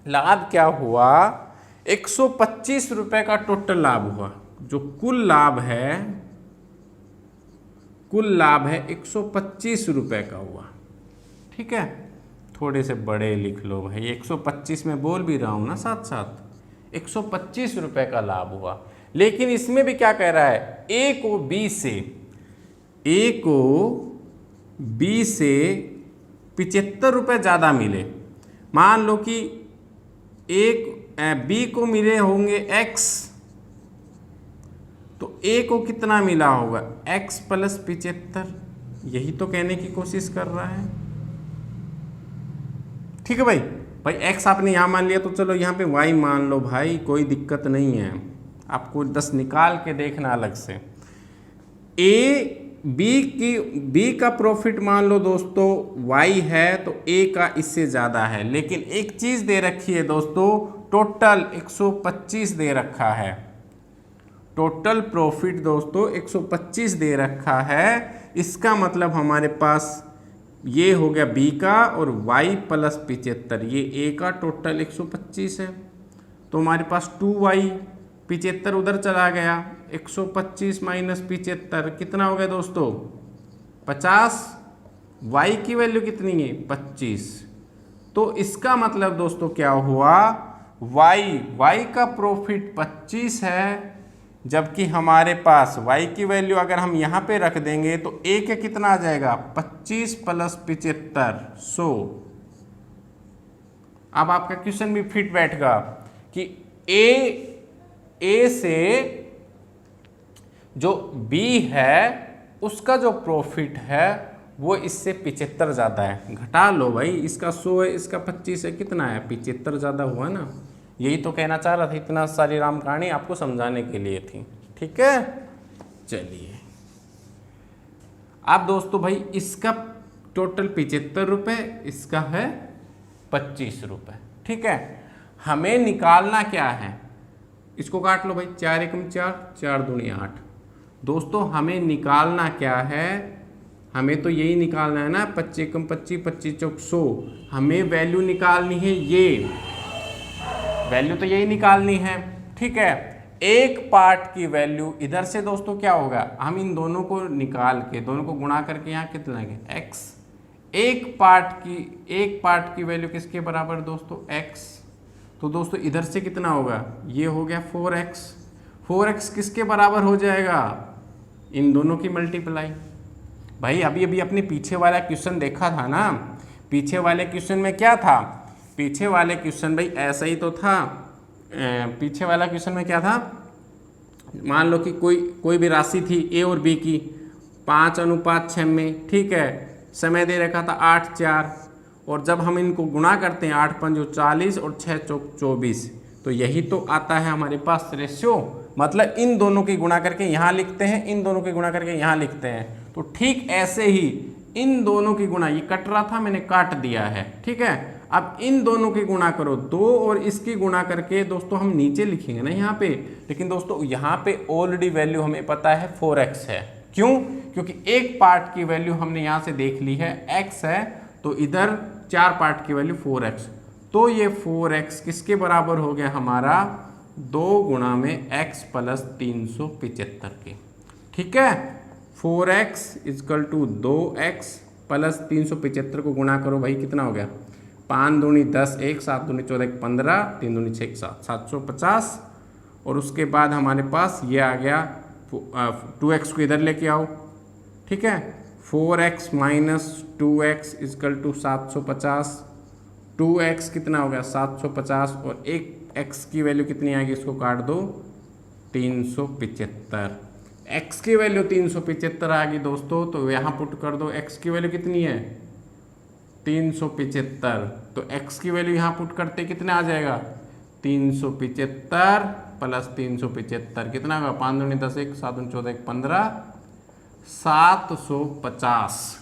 लाभ क्या हुआ, 125 रुपये का टोटल लाभ हुआ, जो कुल लाभ है 125 रुपये का हुआ। ठीक है, थोड़े से बड़े लिख लो भाई, 125 में बोल भी रहा हूँ ना साथ साथ, 125 रुपये का लाभ हुआ। लेकिन इसमें भी क्या कह रहा है, ए को बी से 75 रुपये ज़्यादा मिले। मान लो कि बी को मिले होंगे x, तो ए को कितना मिला होगा, x + 75, यही तो कहने की कोशिश कर रहा है। ठीक है भाई, x आपने यहाँ मान लिया, तो चलो यहाँ पे y मान लो भाई, कोई दिक्कत नहीं है, आपको 10 निकाल के देखना अलग से। बी का प्रॉफिट मान लो दोस्तों y है, तो a का इससे ज़्यादा है, लेकिन एक चीज़ दे रखी है दोस्तों, टोटल 125 दे रखा है, टोटल प्रॉफिट दोस्तों 125 दे रखा है। इसका मतलब हमारे पास ये हो गया b का, और y + 75, ये a का टोटल 125 है, तो हमारे पास 2y, 75 उधर चला गया, 125 - 75 कितना हो गया दोस्तों, 50। y की वैल्यू कितनी है, 25। तो इसका मतलब दोस्तों क्या हुआ, y का प्रॉफिट 25 है, जबकि हमारे पास y की वैल्यू अगर हम यहाँ पे रख देंगे तो a के कितना आ जाएगा 25 प्लस 75 100। अब आपका क्वेश्चन भी फिट बैठेगा कि a से जो b है उसका जो प्रॉफिट है वो इससे 75 ज़्यादा है। घटा लो भाई, इसका 100 है, इसका 25 है, कितना है 75 ज़्यादा हुआ ना। यही तो कहना चाह रहा था, इतना सारी राम कहानी आपको समझाने के लिए थी। ठीक है, चलिए अब दोस्तों भाई इसका टोटल 75 रुपये, इसका है 25 रुपये। ठीक है, हमें निकालना क्या है, इसको काट लो भाई, 4 एकम 4, 4 दूनी 8। दोस्तों हमें निकालना क्या है, हमें तो यही निकालना है ना, 25 एकम 25, 25 चौक 100। हमें वैल्यू निकालनी है, ये वैल्यू तो यही निकालनी है। ठीक है, एक पार्ट की वैल्यू इधर से दोस्तों क्या होगा, हम इन दोनों को निकाल के दोनों को गुणा करके यहाँ कितना लेंगे x। एक पार्ट की वैल्यू किसके बराबर दोस्तों x। तो दोस्तों इधर से कितना होगा, ये हो गया 4x। 4x किसके बराबर हो जाएगा, इन दोनों की मल्टीप्लाई। भाई अभी अभी अपने पीछे वाला क्वेश्चन देखा था ना, पीछे वाले क्वेश्चन में क्या था, पीछे वाले क्वेश्चन भाई ऐसा ही तो था। पीछे वाला क्वेश्चन में क्या था, मान लो कि कोई भी राशि थी a और b की 5:6 में। ठीक है, समय दे रखा था 8 4, और जब हम इनको गुणा करते हैं 8 5 40 और 6 चौक 24, तो यही तो आता है हमारे पास रेशियो। मतलब इन दोनों की गुणा करके यहाँ लिखते हैं, इन दोनों की गुणा करके यहाँ लिखते हैं। तो ठीक ऐसे ही इन दोनों की गुणा, ये कट रहा था मैंने काट दिया है। ठीक है, अब इन दोनों की गुणा करो 2 और इसकी गुणा करके दोस्तों हम नीचे लिखेंगे ना यहाँ पे। लेकिन दोस्तों यहाँ पे ऑलरेडी वैल्यू हमें पता है 4x है। क्यों, क्योंकि एक पार्ट की वैल्यू हमने यहाँ से देख ली है x है, तो इधर 4 पार्ट की वैल्यू 4x। तो ये 4x किसके बराबर हो गया हमारा, 2 गुणा में x प्लस 375 के। ठीक है, 4x is equal to 2x plus 375 को गुणा करो भाई, कितना हो गया 5 दूनी 10 1, 7 दूनी 14 1 15, 3 दूनी 6 7, 750। और उसके बाद हमारे पास ये आ गया 2x को इधर लेके आओ। ठीक है, 4x minus 2x is equal to 750। 2x कितना हो गया 750, और एक x की वैल्यू कितनी आएगी, इसको काट दो 375। x की वैल्यू 375 आ गई दोस्तों, तो यहाँ पुट कर दो, x की वैल्यू कितनी है 375। तो x की वैल्यू यहाँ पुट करते कितना आ जाएगा 375 प्लस 375 कितना होगा 5 दूनी 10 1, 7 दूनी 14 1 15, 750।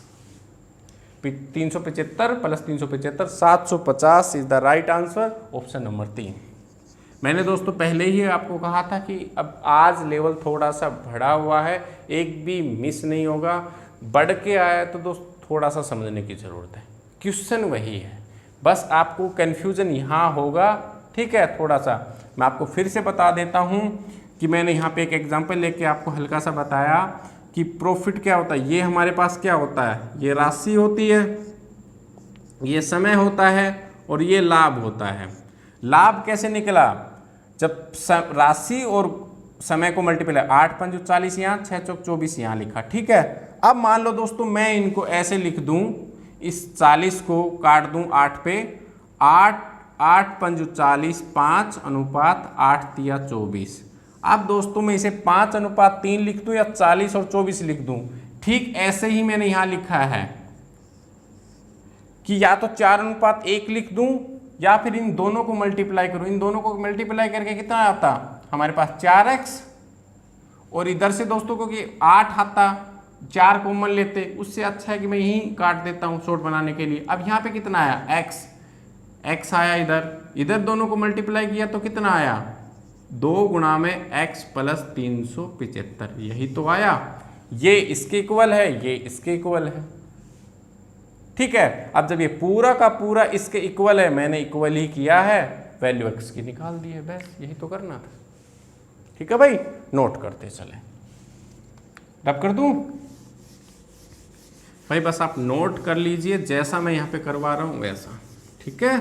375 plus 375 750 is the right answer, option number 3। मैंने दोस्तों पहले ही आपको कहा था कि अब आज लेवल थोड़ा सा बढ़ा हुआ है, एक भी मिस नहीं होगा। बढ़ के आया तो दोस्त थोड़ा सा समझने की ज़रूरत है, क्वेश्चन वही है, बस आपको कन्फ्यूज़न यहाँ होगा। ठीक है, थोड़ा सा मैं आपको फिर से बता देता हूँ कि मैंने यहाँ पे एक एग्जांपल लेके आपको हल्का सा बताया कि प्रॉफिट क्या होता है। ये हमारे पास क्या होता है, ये राशि होती है, ये समय होता है, और ये लाभ होता है। लाभ कैसे निकला, जब राशि और समय को मल्टीप्लाई, 8 5 40 यहाँ, 6 चौक 24 यहाँ लिखा। ठीक है, अब मान लो दोस्तों मैं इनको ऐसे लिख दूँ, इस 40 को काट दूँ 8 पे, 8 5 40, 5:8 तिया 24। अब दोस्तों मैं इसे 5:3 लिख दूँ या 40 और 24 लिख दूँ। ठीक ऐसे ही मैंने यहाँ लिखा है कि या तो 4:1 लिख दूँ या फिर इन दोनों को मल्टीप्लाई करूँ। इन दोनों को मल्टीप्लाई करके कितना आता हमारे पास 4x, और इधर से दोस्तों को कि 8 आता, 4 कॉमन लेते, उससे अच्छा है कि मैं यहीं काट देता हूँ शॉर्ट बनाने के लिए। अब यहाँ पे कितना आया x आया, इधर दोनों को मल्टीप्लाई किया तो कितना आया 2 गुणा में x प्लस 375, यही तो आया। ये इसके इक्वल है, ये इसके इक्वल है। ठीक है, अब जब ये पूरा का पूरा इसके इक्वल है, मैंने इक्वल ही किया है, वैल्यू x की निकाल दी है, बस यही तो करना था। ठीक है भाई, नोट करते चले, रब कर दूं भाई, बस आप नोट कर लीजिए जैसा मैं यहाँ पे करवा रहा हूँ वैसा। ठीक है,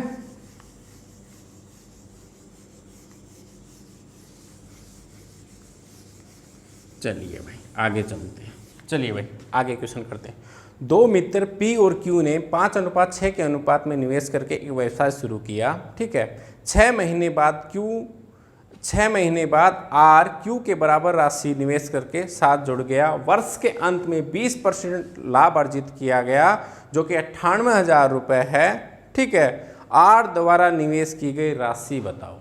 चलिए भाई आगे चलते हैं। चलिए भाई आगे क्वेश्चन करते हैं। दो मित्र पी और क्यू ने 5:6 के अनुपात में निवेश करके एक व्यवसाय शुरू किया। ठीक है, 6 महीने बाद आर क्यू के बराबर राशि निवेश करके साथ जुड़ गया। वर्ष के अंत में 20% लाभ अर्जित किया गया जो कि 98,000 रुपये है। ठीक है, आर द्वारा निवेश की गई राशि बताओ।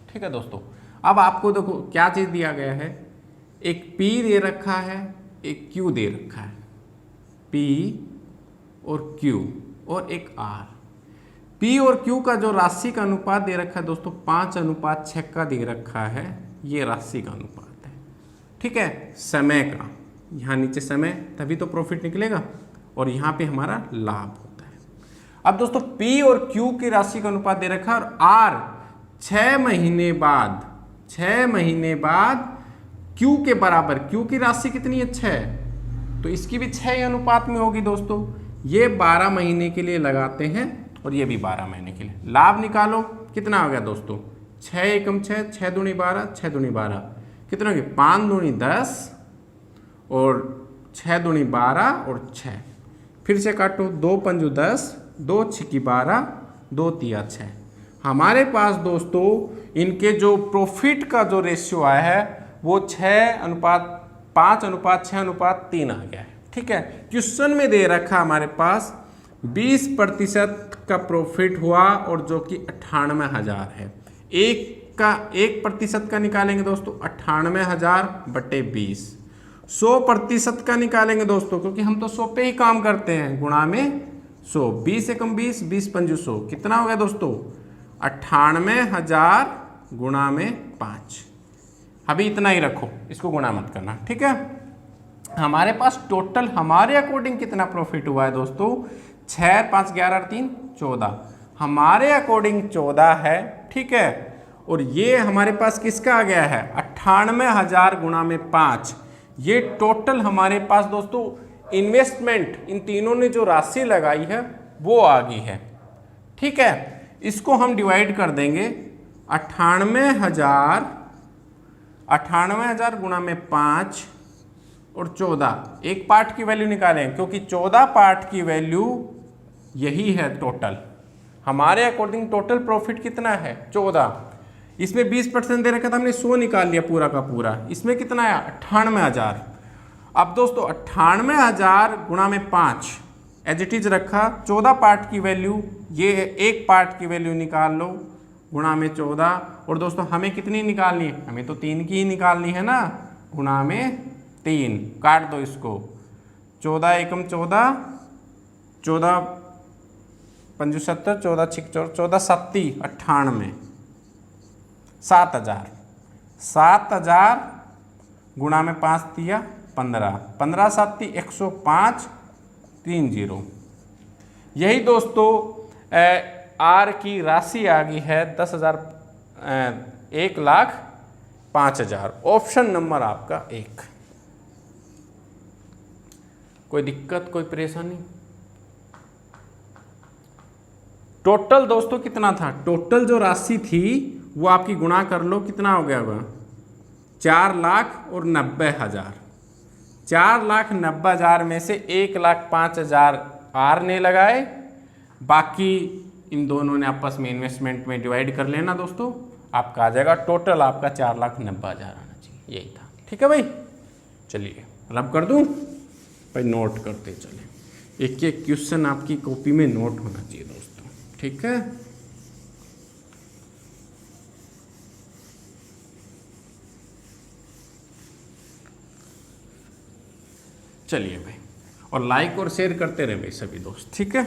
ठीक है दोस्तों, अब आपको देखो क्या चीज़ दिया गया है, एक P दे रखा है, एक Q दे रखा है, P और Q और एक R। P और Q का जो राशि का अनुपात दे रखा है दोस्तों 5:6 का दे रखा है, ये राशि का अनुपात है। ठीक है, समय का, यहाँ नीचे समय तभी तो प्रॉफिट निकलेगा और यहाँ पे हमारा लाभ होता है। अब दोस्तों P और Q की राशि का अनुपात दे रखा है और R 6 महीने बाद Q के बराबर, Q की राशि कितनी है 6, तो इसकी भी 6 अनुपात में होगी दोस्तों। ये 12 महीने के लिए लगाते हैं और ये भी 12 महीने के लिए। लाभ निकालो, कितना हो गया दोस्तों, 6 एकम 6, 6 दूनी 12, 6 दूनी 12, कितना हो गया 5 दूनी 10 और 6 दूनी 12 और 6, फिर से काटो, 2 पंजू 10, 2 छिकी 12, 2 तिया 6। हमारे पास दोस्तों इनके जो प्रॉफिट का जो रेशियो आया है वो 5:6:3 आ गया है। ठीक है, क्वेश्चन में दे रखा हमारे पास 20% का प्रॉफिट हुआ और जो कि 98,000 है। 1% का निकालेंगे दोस्तों 98,000 बटे 20। 100% का निकालेंगे दोस्तों, क्योंकि हम तो 100 पे ही काम करते हैं, गुणा में 100, 20 एकम 20, 20 पंजू 100, कितना हो गया दोस्तों 98,000 गुणा में 5। अभी इतना ही रखो, इसको गुणा मत करना। ठीक है, हमारे पास टोटल हमारे अकॉर्डिंग कितना प्रॉफिट हुआ है दोस्तों, 6, 5, 11, 3, 14, हमारे अकॉर्डिंग 14 है। ठीक है, और ये हमारे पास किसका आ गया है 98,000 गुणा में 5। ये टोटल हमारे पास दोस्तों इन्वेस्टमेंट, इन तीनों ने जो राशि लगाई है वो आ गई है। ठीक है, इसको हम डिवाइड कर देंगे 98,000 गुणा में 5 और 14, एक पार्ट की वैल्यू निकालें क्योंकि 14 पार्ट की वैल्यू यही है टोटल। हमारे अकॉर्डिंग टोटल प्रॉफिट कितना है 14, इसमें 20% दे रखा था, हमने 100 निकाल लिया पूरा का पूरा, इसमें कितना आया 98,000। अब दोस्तों 98,000 गुणा में 5 एज इट इज रखा, 14 पार्ट की वैल्यू, ये एक पार्ट की वैल्यू निकाल लो गुणा में 14, और दोस्तों हमें कितनी निकालनी है, हमें तो 3 की ही निकालनी है ना, गुणा में 3, काट दो इसको, 14 एकम 14, 14 पंजू 70, 14 छिक 14 सत्ती 98, 7,000, 7,000 गुणा में 5 दिया 15, 15 सत्ती 105, 30। यही दोस्तों आर की राशि आ गई है 10,000, 1,05,000। ऑप्शन नंबर आपका 1। कोई दिक्कत, कोई परेशानी? टोटल दोस्तों कितना था, टोटल जो राशि थी वो आपकी गुणा कर लो, कितना हो गया होगा 4,90,000। 4,90,000 में से 1,05,000 आर ने लगाए, बाकी इन दोनों ने आपस में इन्वेस्टमेंट में डिवाइड कर लेना दोस्तों, आपका आ जाएगा टोटल आपका 4,90,000 आना चाहिए, यही था। ठीक है भाई, चलिए रब कर दूं भाई, नोट करते चले, एक एक क्वेश्चन आपकी कॉपी में नोट होना चाहिए दोस्तों। ठीक है, चलिए भाई, और लाइक और शेयर करते रहे भाई सभी दोस्त। ठीक है,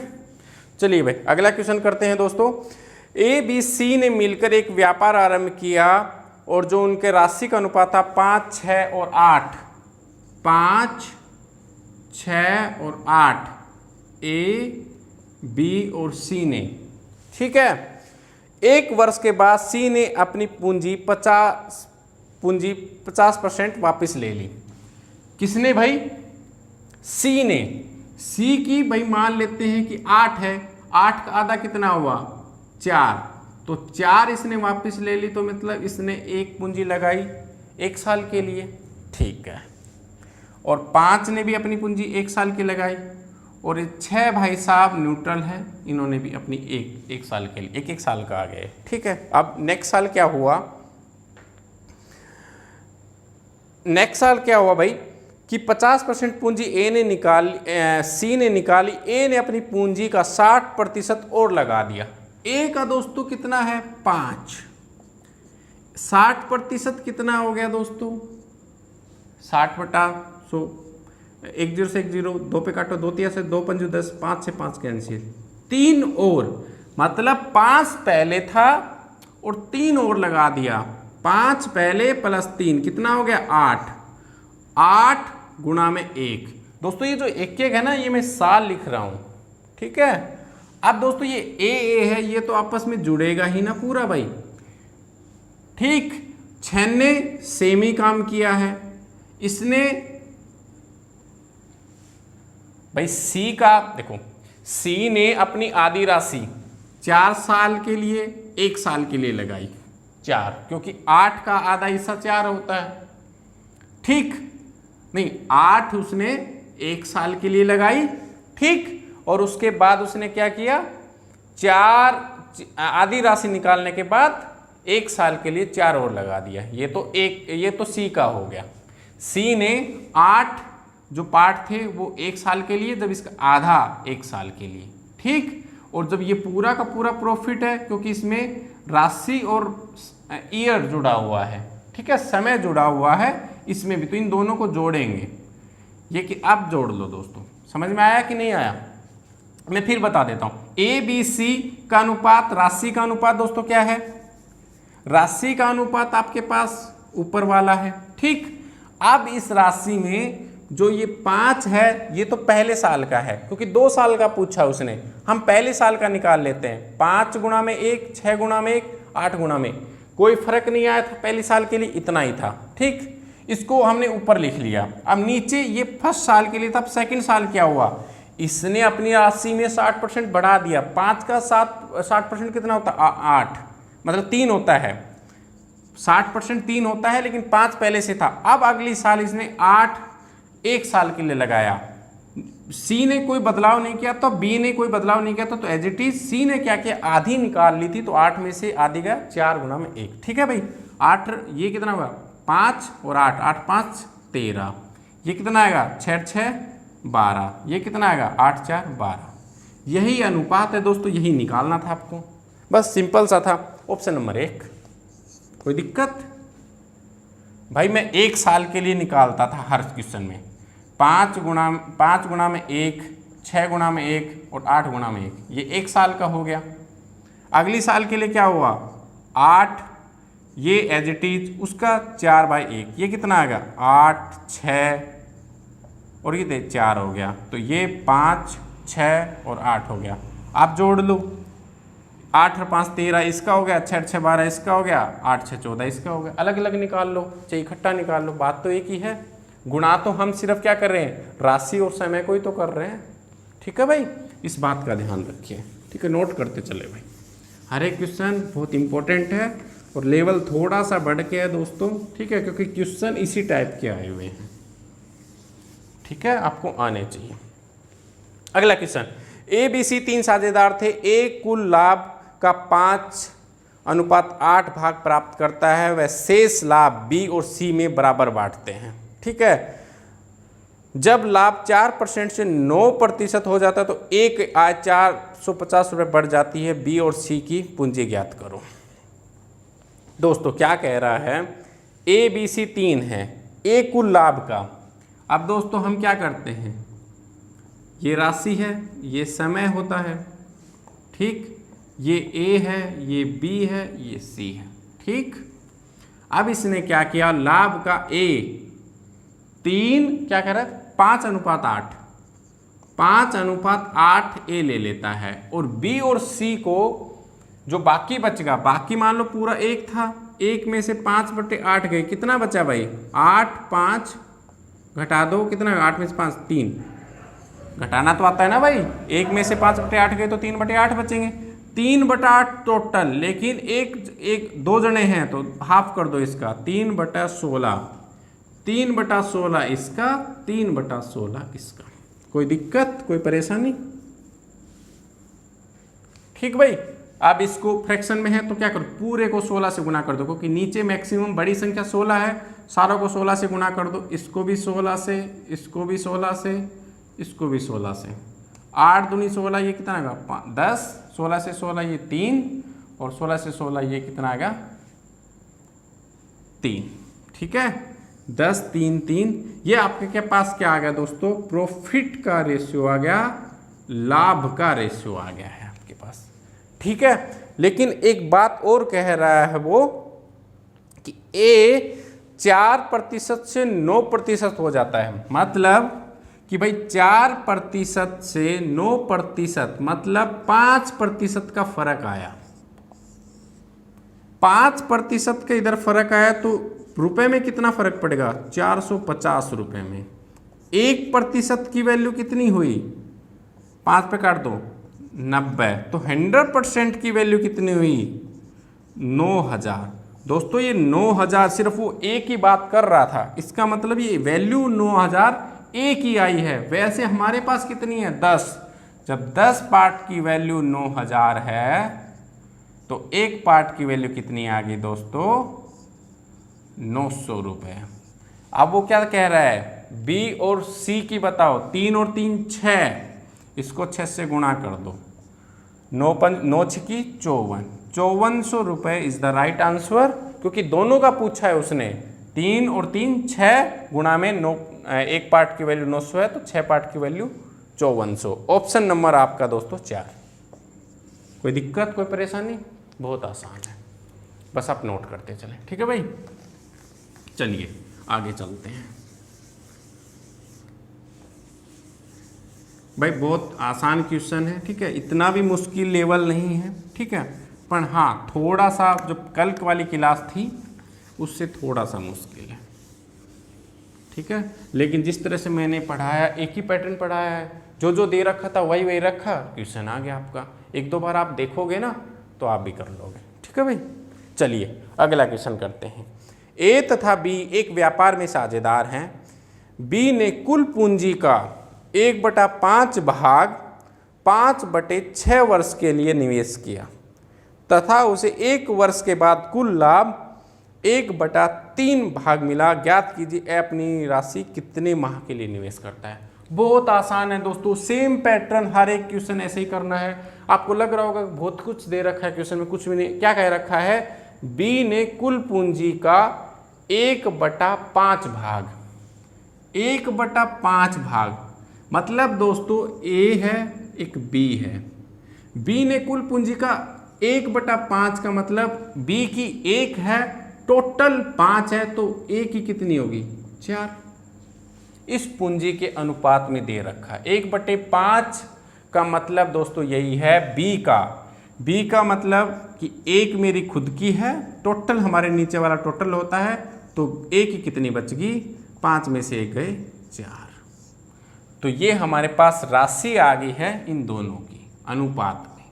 चलिए भाई अगला क्वेश्चन करते हैं दोस्तों। ए बी सी ने मिलकर एक व्यापार आरंभ किया और जो उनके राशि का अनुपात था 5, 6 और 8, 5, 6 और 8, ए बी और सी ने। ठीक है, एक वर्ष के बाद सी ने अपनी पूंजी 50% वापस ले ली। किसने भाई, सी ने। सी की भाई मान लेते हैं कि 8 है, 8 का आधा कितना हुआ 4, तो 4 इसने वापस ले ली, तो मतलब इसने एक पूंजी लगाई 1 साल के लिए। ठीक है, और 5 ने भी अपनी पूंजी 1 साल की लगाई, और ये 6 भाई साहब न्यूट्रल है, इन्होंने भी अपनी एक साल के लिए एक साल का आ गए। ठीक है, अब नेक्स्ट साल क्या हुआ, नेक्स्ट साल क्या हुआ भाई कि 50% पूंजी सी ने निकाली, ए ने अपनी पूंजी का 60% और लगा दिया। ए का दोस्तों कितना है 5, 60% कितना हो गया दोस्तों 60/100, 1 0 से 1 0, 2 पे काटो, 2 3 से 2 5 10, 5 से 5 कैंसिल, 3 और, मतलब 5 पहले था और 3 और लगा दिया, 5 पहले प्लस 3 कितना हो गया 8, 8 गुणा में 1। दोस्तों ये जो 1 है ना, ये मैं साल लिख रहा हूं, ठीक है। अब दोस्तों ये ए है, ये तो आपस में जुड़ेगा ही ना पूरा भाई, ठीक। 6 ने सेम ही काम किया है, इसने भाई सी का देखो, सी ने अपनी आधी राशि 4 साल के लिए 1 साल के लिए लगाई 4, क्योंकि 8 का आधा हिस्सा 4 होता है, ठीक। नहीं 8 उसने 1 साल के लिए लगाई, ठीक। और उसके बाद उसने क्या किया, 4 आधी राशि निकालने के बाद 1 साल के लिए 4 और लगा दिया। ये तो सी का हो गया। सी ने 8 जो पार्ट थे वो 1 साल के लिए, जब इसका आधा 1 साल के लिए, ठीक। और जब ये पूरा का पूरा प्रॉफिट है, क्योंकि इसमें राशि और ईयर जुड़ा हुआ है, ठीक है, समय जुड़ा हुआ है इसमें भी, तो इन दोनों को जोड़ेंगे। ये कि अब जोड़ लो दोस्तों, समझ में आया कि नहीं आया, मैं फिर बता देता हूं। ए बी सी का अनुपात, राशि का अनुपात दोस्तों क्या है, राशि का अनुपात आपके पास ऊपर वाला है, ठीक। अब इस राशि में जो ये 5 है, ये तो पहले साल का है, क्योंकि 2 साल का पूछा उसने, हम पहले साल का निकाल लेते हैं। 5 गुणा में 1, 6 गुणा में 1, 8 गुणा में, कोई फर्क नहीं आया था, पहले साल के लिए इतना ही था, ठीक। इसको हमने ऊपर लिख लिया। अब नीचे ये फर्स्ट साल के लिए था, अब सेकंड साल क्या हुआ, इसने अपनी राशि में 60% बढ़ा दिया। 5 का 60% कितना होता है 8, मतलब 3 होता है, 60% 3 होता है, लेकिन 5 पहले से था। अब अगली साल इसने 8 1 साल के लिए लगाया। सी ने कोई बदलाव नहीं किया, तो बी ने कोई बदलाव नहीं किया, तो एज इट इज सी ने क्या किया, आधी निकाल ली थी, तो 8 में से आधी गया 4 गुणा में 1, ठीक है भाई। 8 ये कितना हुआ 5 और 8, 8 5 13, ये कितना आएगा 6 6 12, ये कितना आएगा 8 4 12। यही अनुपात है दोस्तों, यही निकालना था आपको, बस सिंपल सा था। ऑप्शन नंबर 1, कोई दिक्कत भाई, मैं 1 साल के लिए निकालता था हर क्वेश्चन में, 5 गुणा में 1, 6 गुणा में 1 और 8 गुणा में 1, ये 1 साल का हो गया। अगली साल के लिए क्या हुआ 8, ये एज इट इज उसका 4/1, ये कितना आएगा 8 6 और ये 4 हो गया, तो ये 5 6 और 8 हो गया। आप जोड़ लो, 8 और 5 13 इसका हो गया, 6 6 12 इसका हो गया, 8 6 14 इसका हो गया। अलग अलग निकाल लो चाहे इकट्ठा निकाल लो, बात तो एक ही है। गुणा तो हम सिर्फ क्या कर रहे हैं, राशि और समय को ही तो कर रहे हैं, ठीक है भाई, इस बात का ध्यान रखिए, ठीक है, नोट करते चले भाई। हर एक क्वेश्चन बहुत इंपॉर्टेंट है और लेवल थोड़ा सा बढ़ के है दोस्तों, ठीक है, क्योंकि क्वेश्चन इसी टाइप के आए हुए हैं, ठीक है, आपको आने चाहिए। अगला क्वेश्चन, ए बी सी 3 साझेदार थे, ए कुल लाभ का 5:8 भाग प्राप्त करता है, वह शेष लाभ बी और सी में बराबर बांटते हैं, ठीक है। जब लाभ 4% से 9% हो जाता है तो एक आय 450 रुपये बढ़ जाती है, बी और सी की पूंजी ज्ञात करो। दोस्तों क्या कह रहा है, ए बी सी 3 है, ए कुल लाभ का। अब दोस्तों हम क्या करते हैं, ये राशि है, ये समय होता है, ठीक, ये ए है, ये बी है, ये सी है, ठीक। अब इसने क्या किया, लाभ का ए 3 क्या कह रहा है 5:8, 5:8 ए ले लेता है, और बी और सी को जो बाकी बचेगा, बाकी मान लो पूरा 1 था, 1 में से 5/8 गए, कितना बचा भाई 8, 5 घटा दो, कितना 8 में से 5 3, घटाना तो आता है ना भाई, 1 में से 5/8 गए तो 3/8 बचेंगे, 3/8 टोटल, लेकिन एक 2 जने हैं तो हाफ कर दो इसका, 3/16, 3/16 इसका, 3/16 इसका। कोई दिक्कत, कोई परेशानी? ठीक भाई। अब इसको फ्रैक्शन में है तो क्या करो, पूरे को 16 से गुना कर दो, क्योंकि नीचे मैक्सिमम बड़ी संख्या 16 है, सारों को 16 से गुना कर दो। इसको भी 16 से, इसको भी 16 से, इसको भी 16 से। 8 दूनी 16, ये कितना आएगा 10, 16 से 16 ये 3, और 16 से 16 ये कितना आएगा 3। ठीक है, 10 3 3। ये आपके के पास क्या आ गया दोस्तों, प्रॉफिट का रेशियो आ गया, लाभ का रेशियो आ गया है आपके पास। ठीक है, लेकिन एक बात और कह रहा है वो कि ए 4% से 9% हो जाता है। मतलब कि भाई 4% से 9%, मतलब 5% का फर्क आया। 5% का इधर फर्क आया तो रुपए में कितना फर्क पड़ेगा, 450 रुपए में। 1% की वैल्यू कितनी हुई, 5 पे काट दो 90, तो 100% की वैल्यू कितनी हुई 9000। दोस्तों ये 9000 सिर्फ वो एक ही बात कर रहा था, इसका मतलब ये वैल्यू 9000 एक ही आई है। वैसे हमारे पास कितनी है 10। जब 10 पार्ट की वैल्यू 9000 है तो एक पार्ट की वैल्यू कितनी आ गई दोस्तों 900 रुपये। अब वो क्या कह रहा है, बी और सी की बताओ, 3 और 3 6, इसको 6 से गुणा कर दो, 9 6 की 54, 5400 रुपये इज द राइट आंसर। क्योंकि दोनों का पूछा है उसने, 3 और 3 6 गुणा में 9, एक पार्ट की वैल्यू 900 है तो 6 पार्ट की वैल्यू 5400। ऑप्शन नंबर आपका दोस्तों 4। कोई दिक्कत, कोई परेशानी? बहुत आसान है, बस आप नोट करते चलें। ठीक है भाई, चलिए आगे चलते हैं। भाई बहुत आसान क्वेश्चन है, ठीक है, इतना भी मुश्किल लेवल नहीं है। ठीक है, पर हाँ थोड़ा सा जो कल वाली क्लास थी उससे थोड़ा सा मुश्किल है। ठीक है, लेकिन जिस तरह से मैंने पढ़ाया, एक ही पैटर्न पढ़ाया है, जो जो दे रखा था वही वही रखा, क्वेश्चन आ गया आपका। एक दो बार आप देखोगे ना तो आप भी कर लोगे। ठीक है भाई, चलिए अगला क्वेश्चन करते हैं। ए तथा बी एक व्यापार में साझेदार हैं। बी ने कुल पूंजी का 1/5 भाग 5/6 वर्ष के लिए निवेश किया तथा उसे 1 वर्ष के बाद कुल लाभ 1/3 भाग मिला। ज्ञात कीजिए ए अपनी राशि कितने माह के लिए निवेश करता है। बहुत आसान है दोस्तों, सेम पैटर्न हर एक क्वेश्चन ऐसे ही करना है। आपको लग रहा होगा बहुत कुछ दे रखा है क्वेश्चन में, कुछ भी नहीं। क्या कह रखा है, बी ने कुल पूंजी का 1/5 भाग, 1/5 भाग, मतलब दोस्तों ए है एक बी है। बी ने कुल पूंजी का 1/5 का मतलब बी की 1 है, टोटल 5 है, तो ए की कितनी होगी 4। इस पूंजी के अनुपात में दे रखा है। 1/5 का मतलब दोस्तों यही है बी का। बी का मतलब कि 1 मेरी खुद की है, टोटल हमारे नीचे वाला टोटल होता है, तो ए की कितनी बच गई, 5 में से 1 गए 4। तो ये हमारे पास राशि आ गई है इन दोनों की अनुपात में।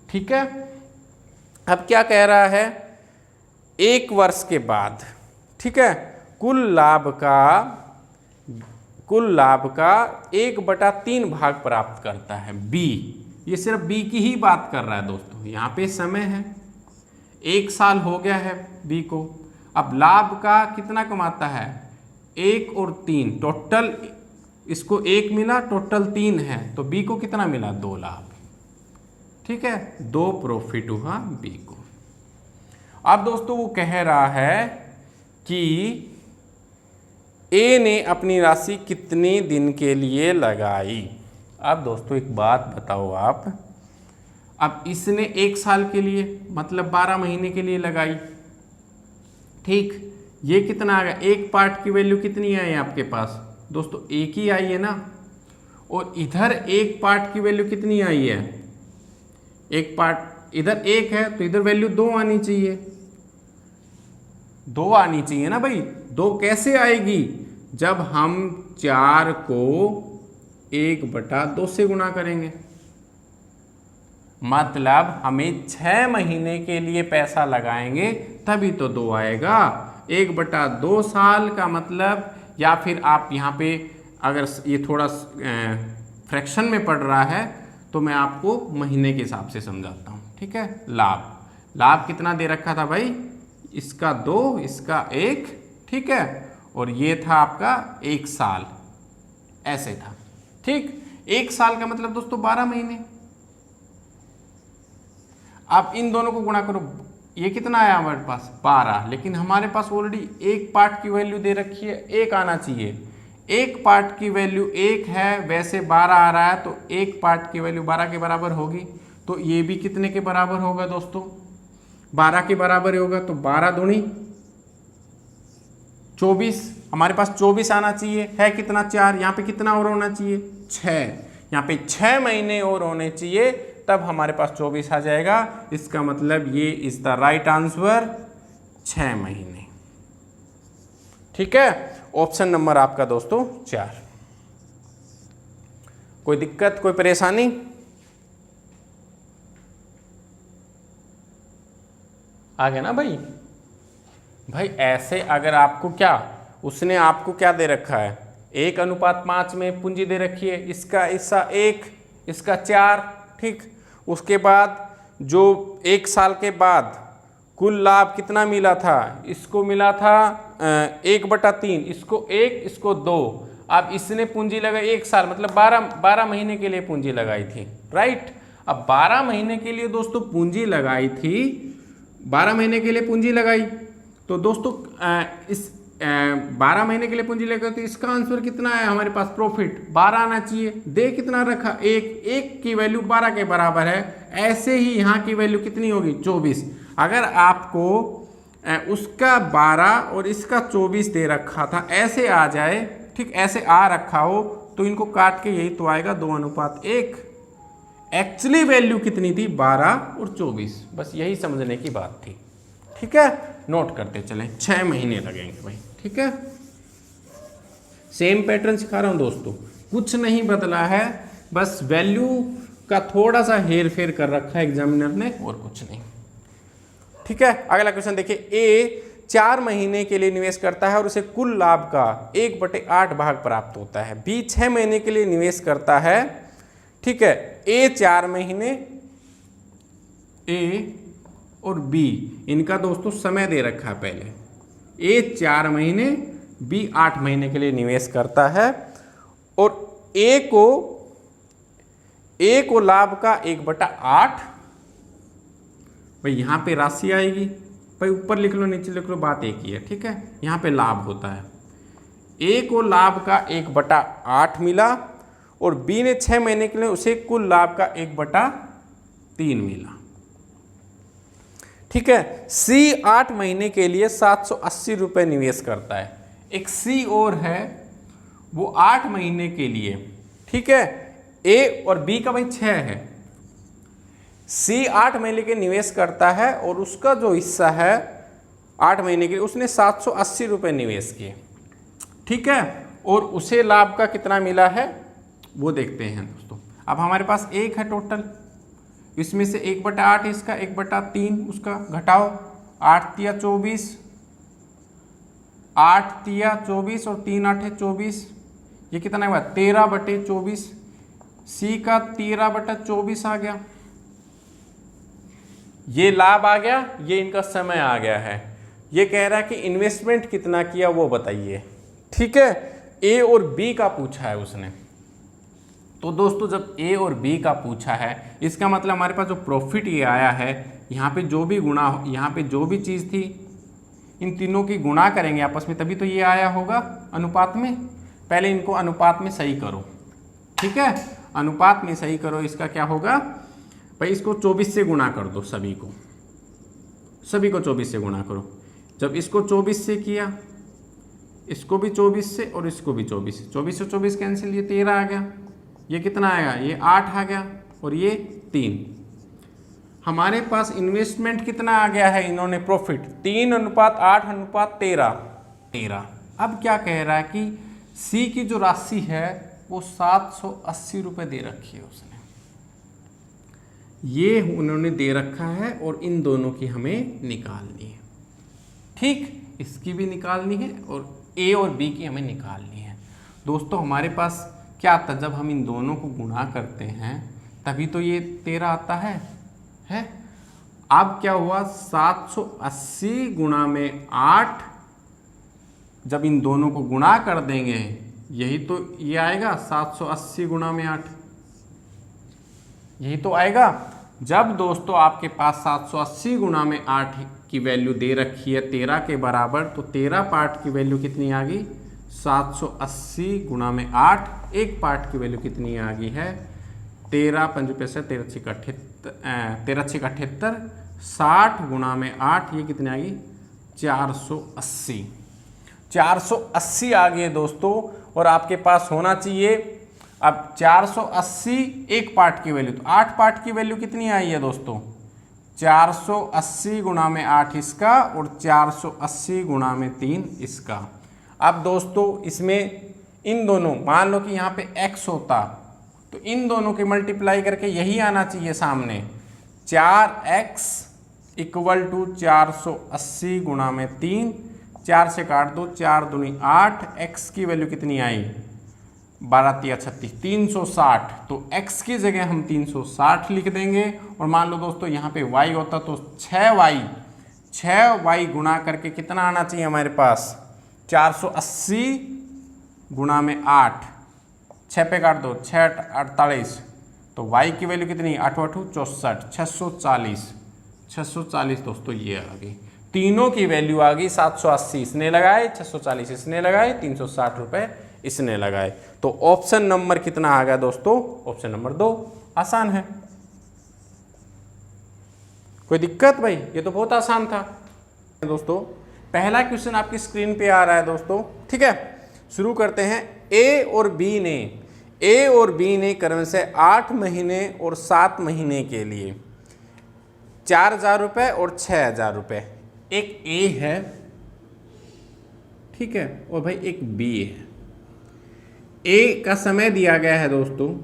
ठीक है, अब क्या कह रहा है, 1 वर्ष के बाद, ठीक है, कुल लाभ का 1/3 भाग प्राप्त करता है बी। ये सिर्फ बी की ही बात कर रहा है दोस्तों, यहाँ पे समय है 1 साल हो गया है बी को। अब लाभ का कितना कमाता है 1 और 3, टोटल इसको 1 मिला, टोटल 3 है, तो बी को कितना मिला 2 लाभ। ठीक है, 2 प्रॉफिट हुआ बी को। अब दोस्तों वो कह रहा है कि ए ने अपनी राशि कितने दिन के लिए लगाई। अब दोस्तों एक बात बताओ आप, अब इसने 1 साल के लिए मतलब 12 महीने के लिए लगाई। ठीक, ये कितना आ गया, एक पार्ट की वैल्यू कितनी आई आपके पास दोस्तों, एक ही आई है ना, और इधर एक पार्ट की वैल्यू कितनी आई है, एक पार्ट इधर 1 है तो इधर वैल्यू 2 आनी चाहिए, 2 आनी चाहिए ना भाई। 2 कैसे आएगी, जब हम 4 को 1/2 से गुणा करेंगे, मतलब हमें 6 महीने के लिए पैसा लगाएंगे तभी तो 2 आएगा। 1/2 साल का मतलब, या फिर आप यहाँ पे अगर ये थोड़ा फ्रैक्शन में पड़ रहा है तो मैं आपको महीने के हिसाब से समझाता हूँ। ठीक है, लाभ कितना दे रखा था भाई, इसका 2, इसका 1, ठीक है, और ये था आपका 1 साल, ऐसे था। ठीक, 1 साल का मतलब दोस्तों 12 महीने। आप इन दोनों को गुणा करो, ये कितना आया हमारे पास 12, लेकिन हमारे पास ऑलरेडी एक पार्ट की वैल्यू दे रखी है, 1 आना चाहिए। एक पार्ट की वैल्यू 1 है, वैसे 12 आ रहा है, तो एक पार्ट की वैल्यू 12 के बराबर होगी, तो ये भी कितने के बराबर होगा दोस्तों, 12 के बराबर होगा। तो 12 दूनी 24, हमारे पास 24 आना चाहिए, है कितना 4, यहाँ पे कितना और होना चाहिए 6, यहाँ पे 6 महीने और होने चाहिए, तब हमारे पास 24 आ जाएगा। इसका मतलब ये इज द राइट आंसर 6 महीने। ठीक है, ऑप्शन नंबर आपका दोस्तों 4। कोई दिक्कत, कोई परेशानी? आ गया ना भाई? भाई ऐसे अगर आपको क्या, उसने आपको क्या दे रखा है, 1:5 में पूंजी दे रखी है, इसका हिस्सा 1, इसका 4, ठीक। उसके बाद जो 1 साल के बाद कुल लाभ कितना मिला था, इसको मिला था 1/3, इसको 1, इसको 2। अब इसने पूंजी लगाई 1 साल, मतलब 12 महीने के लिए पूंजी लगाई थी, राइट। अब 12 महीने के लिए दोस्तों पूंजी लगाई थी, 12 महीने के लिए पूंजी लगाई, तो दोस्तों इस 12 महीने के लिए पूंजी लगाई, तो इसका आंसर कितना है हमारे पास, प्रॉफिट 12 आना चाहिए। दे कितना रखा, 1 की वैल्यू 12 के बराबर है, ऐसे ही यहाँ की वैल्यू कितनी होगी 24। अगर आपको उसका 12 और इसका 24 दे रखा था, ऐसे आ जाए, ठीक, ऐसे आ रखा हो, तो इनको काट के यही तो आएगा 2:1। एक्चुअली वैल्यू कितनी थी, 12 और 24, बस यही समझने की बात थी। ठीक है, नोट करते चलें, 6 महीने लगेंगे भाई। ठीक है, सेम पैटर्न सिखा रहा हूं दोस्तों, कुछ नहीं बदला है, बस वैल्यू का थोड़ा सा हेर फेर कर रखा है एग्जामिनर ने, और कुछ नहीं। ठीक है, अगला क्वेश्चन देखिए, ए 4 महीने के लिए निवेश करता है और उसे कुल लाभ का 1/8 भाग प्राप्त होता है। बी 6 महीने के लिए निवेश करता है, ठीक है। ए 4 महीने, ए और बी, इनका दोस्तों समय दे रखा है पहले, ए 4 महीने, बी 8 महीने के लिए निवेश करता है, और ए को लाभ का 1/8, भाई यहाँ पे राशि आएगी, भाई ऊपर लिख लो नीचे लिख लो, बात एक ही है। ठीक है, यहाँ पे लाभ होता है, ए को लाभ का 1/8 मिला, और बी ने 6 महीने के लिए उसे कुल लाभ का 1/3 मिला। ठीक है, सी 8 महीने के लिए 780 रुपये निवेश करता है। एक सी और है, वो 8 महीने के लिए, ठीक है, ए और बी का भाई 6 है, सी 8 महीने के निवेश करता है, और उसका जो हिस्सा है 8 महीने के लिए, उसने 780 रुपये निवेश किए। ठीक है, और उसे लाभ का कितना मिला है वो देखते हैं दोस्तों। अब हमारे पास 1 है टोटल, इसमें से 1/8 इसका, 1/3 उसका, घटाओ, 8 तिया 24, 8 तिया 24 और 3 8 है 24, ये कितना हुआ 13/24, सी का 13/24 आ गया, ये लाभ आ गया, ये इनका समय आ गया है। ये कह रहा है कि इन्वेस्टमेंट कितना किया वो बताइए। ठीक है, ए और बी का पूछा है उसने, तो दोस्तों जब ए और बी का पूछा है, इसका मतलब हमारे पास जो प्रॉफिट ये आया है, यहाँ पे जो भी गुणा, यहाँ पे जो भी चीज़ थी, इन तीनों की गुणा करेंगे आपस में, तभी तो ये आया होगा अनुपात में। पहले इनको अनुपात में सही करो, ठीक है, अनुपात में सही करो। इसका क्या होगा भाई, इसको 24 से गुणा कर दो, सभी को 24 से गुणा करो। जब इसको 24 से किया, इसको भी 24 से और इसको भी 24 से, 24 से 24 कैंसिल, ये 13 आ गया, ये कितना आएगा, ये 8 आ गया, और ये 3। हमारे पास इन्वेस्टमेंट कितना आ गया है, इन्होंने प्रॉफिट 3:8:13। अब क्या कह रहा है कि सी की जो राशि है वो 780 रुपये दे रखी है उसने, ये उन्होंने दे रखा है, और इन दोनों की हमें निकालनी है। ठीक, इसकी भी निकालनी है और ए और बी की हमें निकालनी है। दोस्तों हमारे पास क्या आता है, जब हम इन दोनों को गुणा करते हैं तभी तो ये 13 आता है। अब क्या हुआ, 780 गुणा में 8, जब इन दोनों को गुणा कर देंगे यही तो ये आएगा, 780 गुणा में 8 यही तो आएगा। जब दोस्तों आपके पास 780 गुणा में 8 की वैल्यू दे रखी है 13 के बराबर, तो 13 पार्ट की वैल्यू कितनी आ गई, 780 गुणा में 8। एक पार्ट की वैल्यू कितनी आ गई है, 13 5 पैसे 13 6 78, 60 गुणा में 8 ये कितनी आ गई, 480। 480 आ गई दोस्तों। और आपके पास होना चाहिए अब 480 एक पार्ट की वैल्यू, तो 8 पार्ट की वैल्यू कितनी आई है दोस्तों, 480 गुणा में 8 इसका और 480 गुणा में 3 इसका। अब दोस्तों इसमें इन दोनों, मान लो कि यहाँ पे x होता तो इन दोनों के मल्टीप्लाई करके यही आना चाहिए सामने, 4x इक्वल टू 480 गुणा में 3, 4 से काट दो, 4 दूनी 8, x की वैल्यू कितनी आई, 12 3 36, 360। तो x की जगह हम 360 लिख देंगे। और मान लो दोस्तों यहाँ पे y होता तो 6y गुणा करके कितना आना चाहिए हमारे पास, 480 गुणा में 8, 6 पे काट दो, 6 48, तो y की वैल्यू कितनी, 8 8 64, 640 दोस्तों ये आ गई। तीनों की वैल्यू आ गई 780 इसने लगाए, 640 इसने लगाए, 360 रुपये इसने लगाए। तो ऑप्शन नंबर कितना आ गया दोस्तों, ऑप्शन नंबर 2। आसान है, कोई दिक्कत भाई, ये तो बहुत आसान था दोस्तों। पहला क्वेश्चन आपकी स्क्रीन पे आ रहा है दोस्तों, ठीक है। शुरू करते हैं। ए और बी ने क्रम से 8 महीने और 7 महीने के लिए 4000 रुपये और 6000 रुपये, एक ए है, ठीक है, और भाई एक बी है। ए का समय दिया गया है दोस्तों,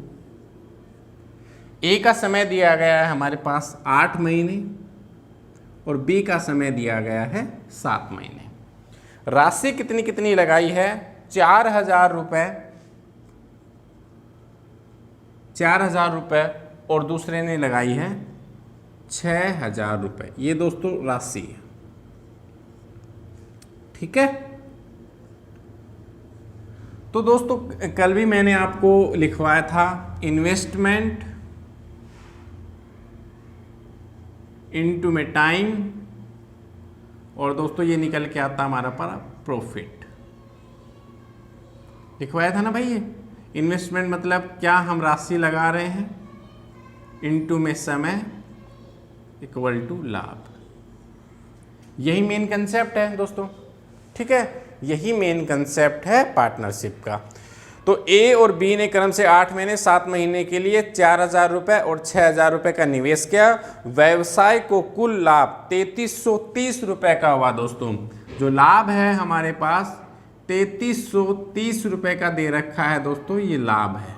ए का समय दिया गया है हमारे पास 8 महीने और बी का समय दिया गया है 7 महीने। राशि कितनी कितनी लगाई है, 4000 रुपये, 4000 रुपये, और दूसरे ने लगाई है 6000 रुपये। ये दोस्तों राशि है, ठीक है। तो दोस्तों कल भी मैंने आपको लिखवाया था इन्वेस्टमेंट इनटू में टाइम, और दोस्तों ये निकल के आता हमारा पर प्रॉफिट। लिखवाया था ना भाई, ये इन्वेस्टमेंट मतलब क्या, हम राशि लगा रहे हैं, इनटू में समय इक्वल टू लाभ। यही मेन कंसेप्ट है दोस्तों, ठीक है, यही मेन कंसेप्ट है पार्टनरशिप का। तो ए और बी ने क्रम से 8 महीने 7 महीने के लिए 4000 रुपये और 6000 रुपये का निवेश किया। व्यवसाय को कुल लाभ 3330 रुपये का हुआ दोस्तों। जो लाभ है हमारे पास 3330 रुपये का दे रखा है दोस्तों, ये लाभ है,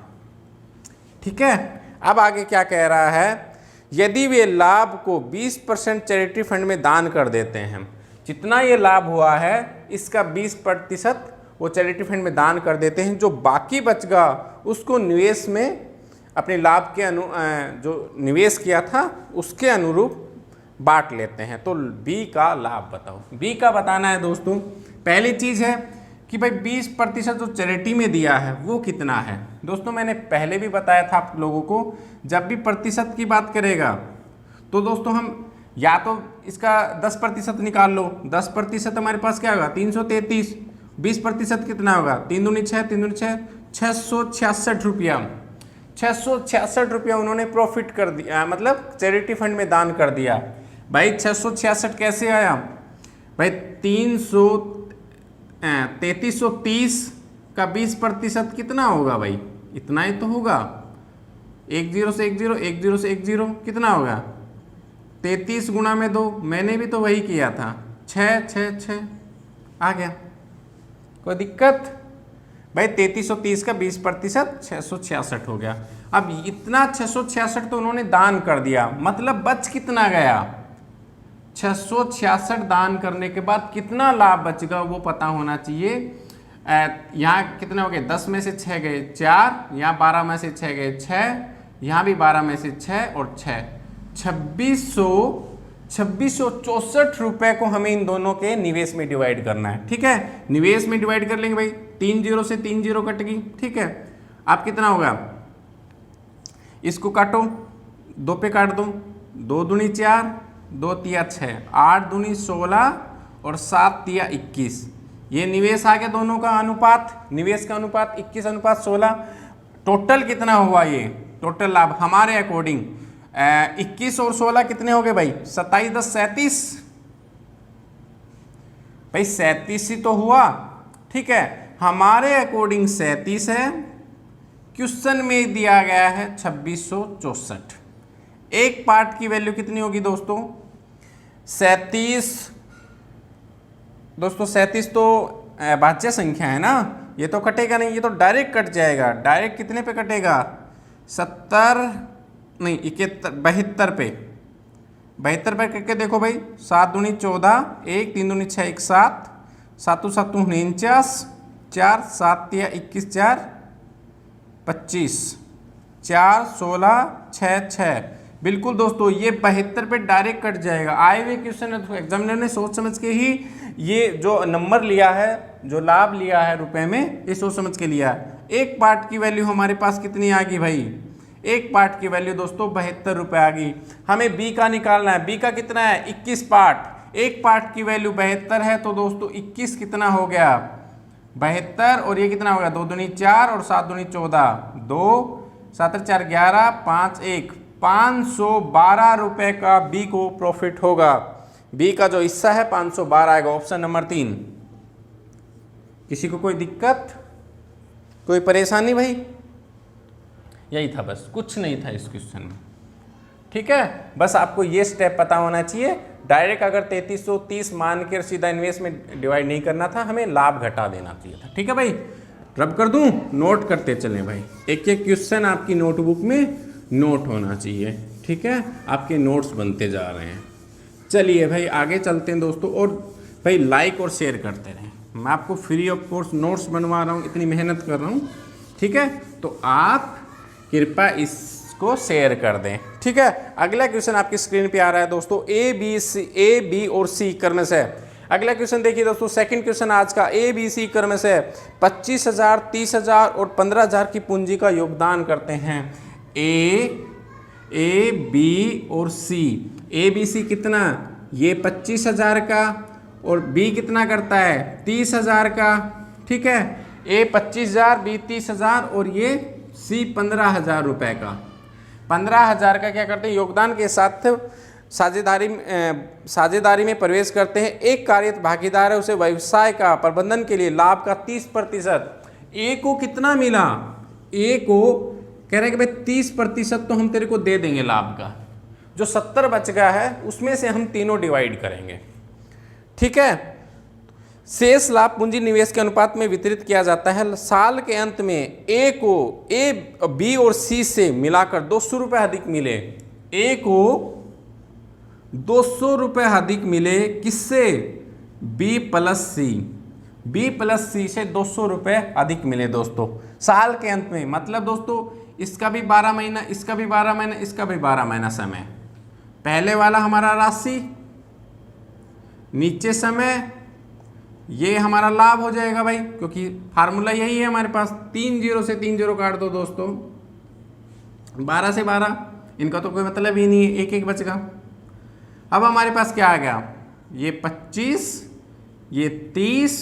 ठीक है। अब आगे क्या कह रहा है, यदि वे लाभ को 20% चैरिटी फंड में दान कर देते हैं, जितना ये लाभ हुआ है इसका 20% वो चैरिटी फंड में दान कर देते हैं, जो बाकी बचगा उसको निवेश में अपने लाभ के जो निवेश किया था उसके अनुरूप बांट लेते हैं। तो बी का लाभ बताओ। बी का बताना है दोस्तों, पहली चीज़ है कि भाई 20% जो चैरिटी में दिया है वो कितना है। दोस्तों मैंने पहले भी बताया था आप लोगों को, जब भी प्रतिशत की बात करेगा तो दोस्तों हम या तो इसका 10% निकाल लो। 10% हमारे पास क्या होगा, 333। 20% कितना होगा, 3 दूनी 6, 3 दूनी 6, 666 रुपया। 666 रुपया उन्होंने प्रॉफिट कर दिया, मतलब चैरिटी फंड में दान कर दिया। भाई 666 कैसे आया भाई, 3330 का 20% कितना होगा भाई, इतना ही तो होगा। 1 0 से 1 0, 1 0 से 1 0 कितना होगा, 33 गुणा में 2, मैंने भी तो वही किया था, 6 6 6 आ गया। कोई दिक्कत भाई, 3330 का 20% 666 हो गया। अब इतना 666 तो उन्होंने दान कर दिया, मतलब बच कितना गया, 666 दान करने के बाद कितना लाभ बचेगा वो पता होना चाहिए। यहाँ कितने हो गए, 10 में से 6 गए 4, यहाँ 12 में से 6 गए 6, यहाँ भी 12 में से 6 और 6, 2664 रुपए को हमें इन दोनों के निवेश में डिवाइड करना है। ठीक है, निवेश में डिवाइड कर लेंगे भाई, 3 जीरो से 3 जीरो कट गई। ठीक है, अब कितना होगा, इसको काटो, 2 पे काट दो, 2 दूनी 4, 2 तिया 6, 8 दूनी 16 और 7 तिया 21। ये निवेश आ गया दोनों का अनुपात, निवेश का अनुपात 21:16। टोटल कितना हुआ, ये टोटल लाभ हमारे अकॉर्डिंग 21 और 16 कितने हो गए भाई, 27 10 37 भाई, 37 ही तो हुआ। ठीक है, हमारे अकॉर्डिंग 37 है, क्वेश्चन में दिया गया है 2664। एक पार्ट की वैल्यू कितनी होगी दोस्तों, 37। दोस्तों 37 तो भाज्य संख्या है ना, ये तो कटेगा नहीं, ये तो डायरेक्ट कट जाएगा। डायरेक्ट कितने पे कटेगा, 70 नहीं 72 पे, 72 पे करके देखो भाई, 7 दूनी 14, 1 3 दूनी 6 1 7, 7 7 49, 4 7 तिया 21, 4 25, 4 16 6 6। बिल्कुल दोस्तों, ये 72 पे डायरेक्ट कट जाएगा। आए हुए क्वेश्चन है तो एग्जामिनर ने सोच समझ के ही ये जो नंबर लिया है, जो लाभ लिया है रुपए में, ये सोच समझ के लिया है। एक पार्ट की वैल्यू हमारे पास कितनी आ गई भाई, एक पार्ट की वैल्यू दोस्तों 72 रुपये आ गई। हमें बी का निकालना है, बी का कितना है 21 पार्ट, एक पार्ट की वैल्यू 72 है, तो दोस्तों 21 कितना हो गया 72, और ये कितना हो गया 2 दूनी 4 और 7 दूनी 14, 2 7 4 11 5 1, 512 रुपए का बी को प्रॉफिट होगा। बी का जो हिस्सा है 512 आएगा, ऑप्शन नंबर 3। किसी को कोई दिक्कत, कोई परेशानी भाई, यही था बस, कुछ नहीं था इस क्वेश्चन में। ठीक है, बस आपको ये स्टेप पता होना चाहिए। डायरेक्ट अगर 3330 मान के सीधा इन्वेस्ट में डिवाइड नहीं करना था, हमें लाभ घटा देना चाहिए था। ठीक है भाई, रब कर दूं, नोट करते चलें भाई, एक एक क्वेश्चन आपकी नोटबुक में नोट होना चाहिए। ठीक है, आपके नोट्स बनते जा रहे हैं। चलिए भाई आगे चलते हैं दोस्तों, और भाई लाइक और शेयर करते रहें। मैं आपको फ्री ऑफ कोर्स नोट्स बनवा रहा हूँ, इतनी मेहनत कर रहा हूँ। ठीक है, तो आप कृपया इसको शेयर कर दें। ठीक है, अगला क्वेश्चन आपकी स्क्रीन पे आ रहा है दोस्तों, ए बी और सी क्रम से। अगला क्वेश्चन देखिए दोस्तों, सेकंड क्वेश्चन आज का, ए बी सी क्रम से 25,000 30,000 और 15,000 की पूंजी का योगदान करते हैं। ए बी और सी, ए बी सी कितना, ये 25,000 का और बी कितना करता है 30,000 का। ठीक है, ए 25,000 बी 30,000 और ये सी 15,000 रुपए का। 15,000 का क्या करते हैं, योगदान के साथ साझेदारी में प्रवेश करते हैं। एक कार्यरत भागीदार है, उसे व्यवसाय का प्रबंधन के लिए लाभ का 30%। ए को कितना मिला, ए को कह रहे हैं कि भाई 30% तो हम तेरे को दे देंगे लाभ का, जो 70 बच गया है उसमें से हम तीनों डिवाइड करेंगे। ठीक है, शेष लाभ पूंजी निवेश के अनुपात में वितरित किया जाता है। साल के अंत में ए को ए बी और सी से मिलाकर 200 रुपये अधिक मिले, ए को 200 रुपये अधिक मिले, किससे, बी प्लस सी, बी प्लस सी से 200 रुपये अधिक मिले दोस्तों साल के अंत में। मतलब दोस्तों इसका भी 12 महीना, इसका भी 12 महीना, इसका भी 12 महीना समय। पहले वाला हमारा राशि, नीचे समय, ये हमारा लाभ हो जाएगा भाई, क्योंकि फार्मूला यही है हमारे पास। 3 जीरो से 3 जीरो काट दो दोस्तों, 12 से 12, इनका तो कोई मतलब ही नहीं है, एक एक बचेगा। अब हमारे पास क्या आ गया, ये 25, ये 30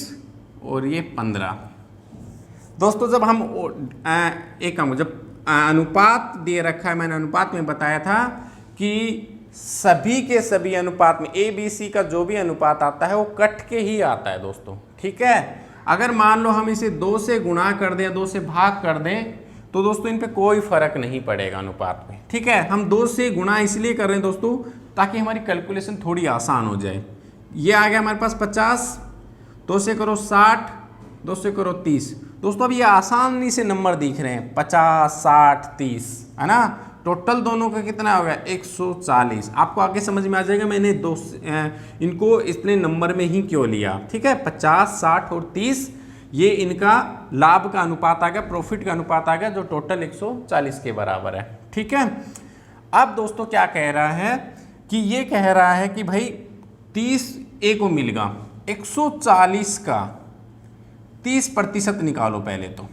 और ये 15। दोस्तों जब हम एक काम, जब अनुपात दे रखा है, मैंने अनुपात में बताया था कि सभी के सभी अनुपात में ए बी सी का जो भी अनुपात आता है वो कट के ही आता है दोस्तों। ठीक है, अगर मान लो हम इसे 2 से गुणा कर दें, 2 से भाग कर दें, तो दोस्तों इन पे कोई फर्क नहीं पड़ेगा अनुपात में। ठीक है, हम 2 से गुणा इसलिए कर रहे हैं दोस्तों ताकि हमारी कैलकुलेशन थोड़ी आसान हो जाए। ये आ गया हमारे पास 50, 2 से करो 60, 2 से करो 30। दोस्तों अब ये आसानी से नंबर दिख रहे हैं, 50 60 30, है ना। टोटल दोनों का कितना होगा 140। आपको आगे समझ में आ जाएगा मैंने इनको इसने नंबर में ही क्यों लिया। ठीक है, 50, 60 और 30 ये इनका लाभ का अनुपात आ गया, प्रॉफिट का अनुपात आ गया, जो टोटल 140 के बराबर है। ठीक है, अब दोस्तों क्या कह रहा है कि ये कह रहा है कि भाई 30 ए को मिलेगा, 140 का 30% निकालो पहले तो,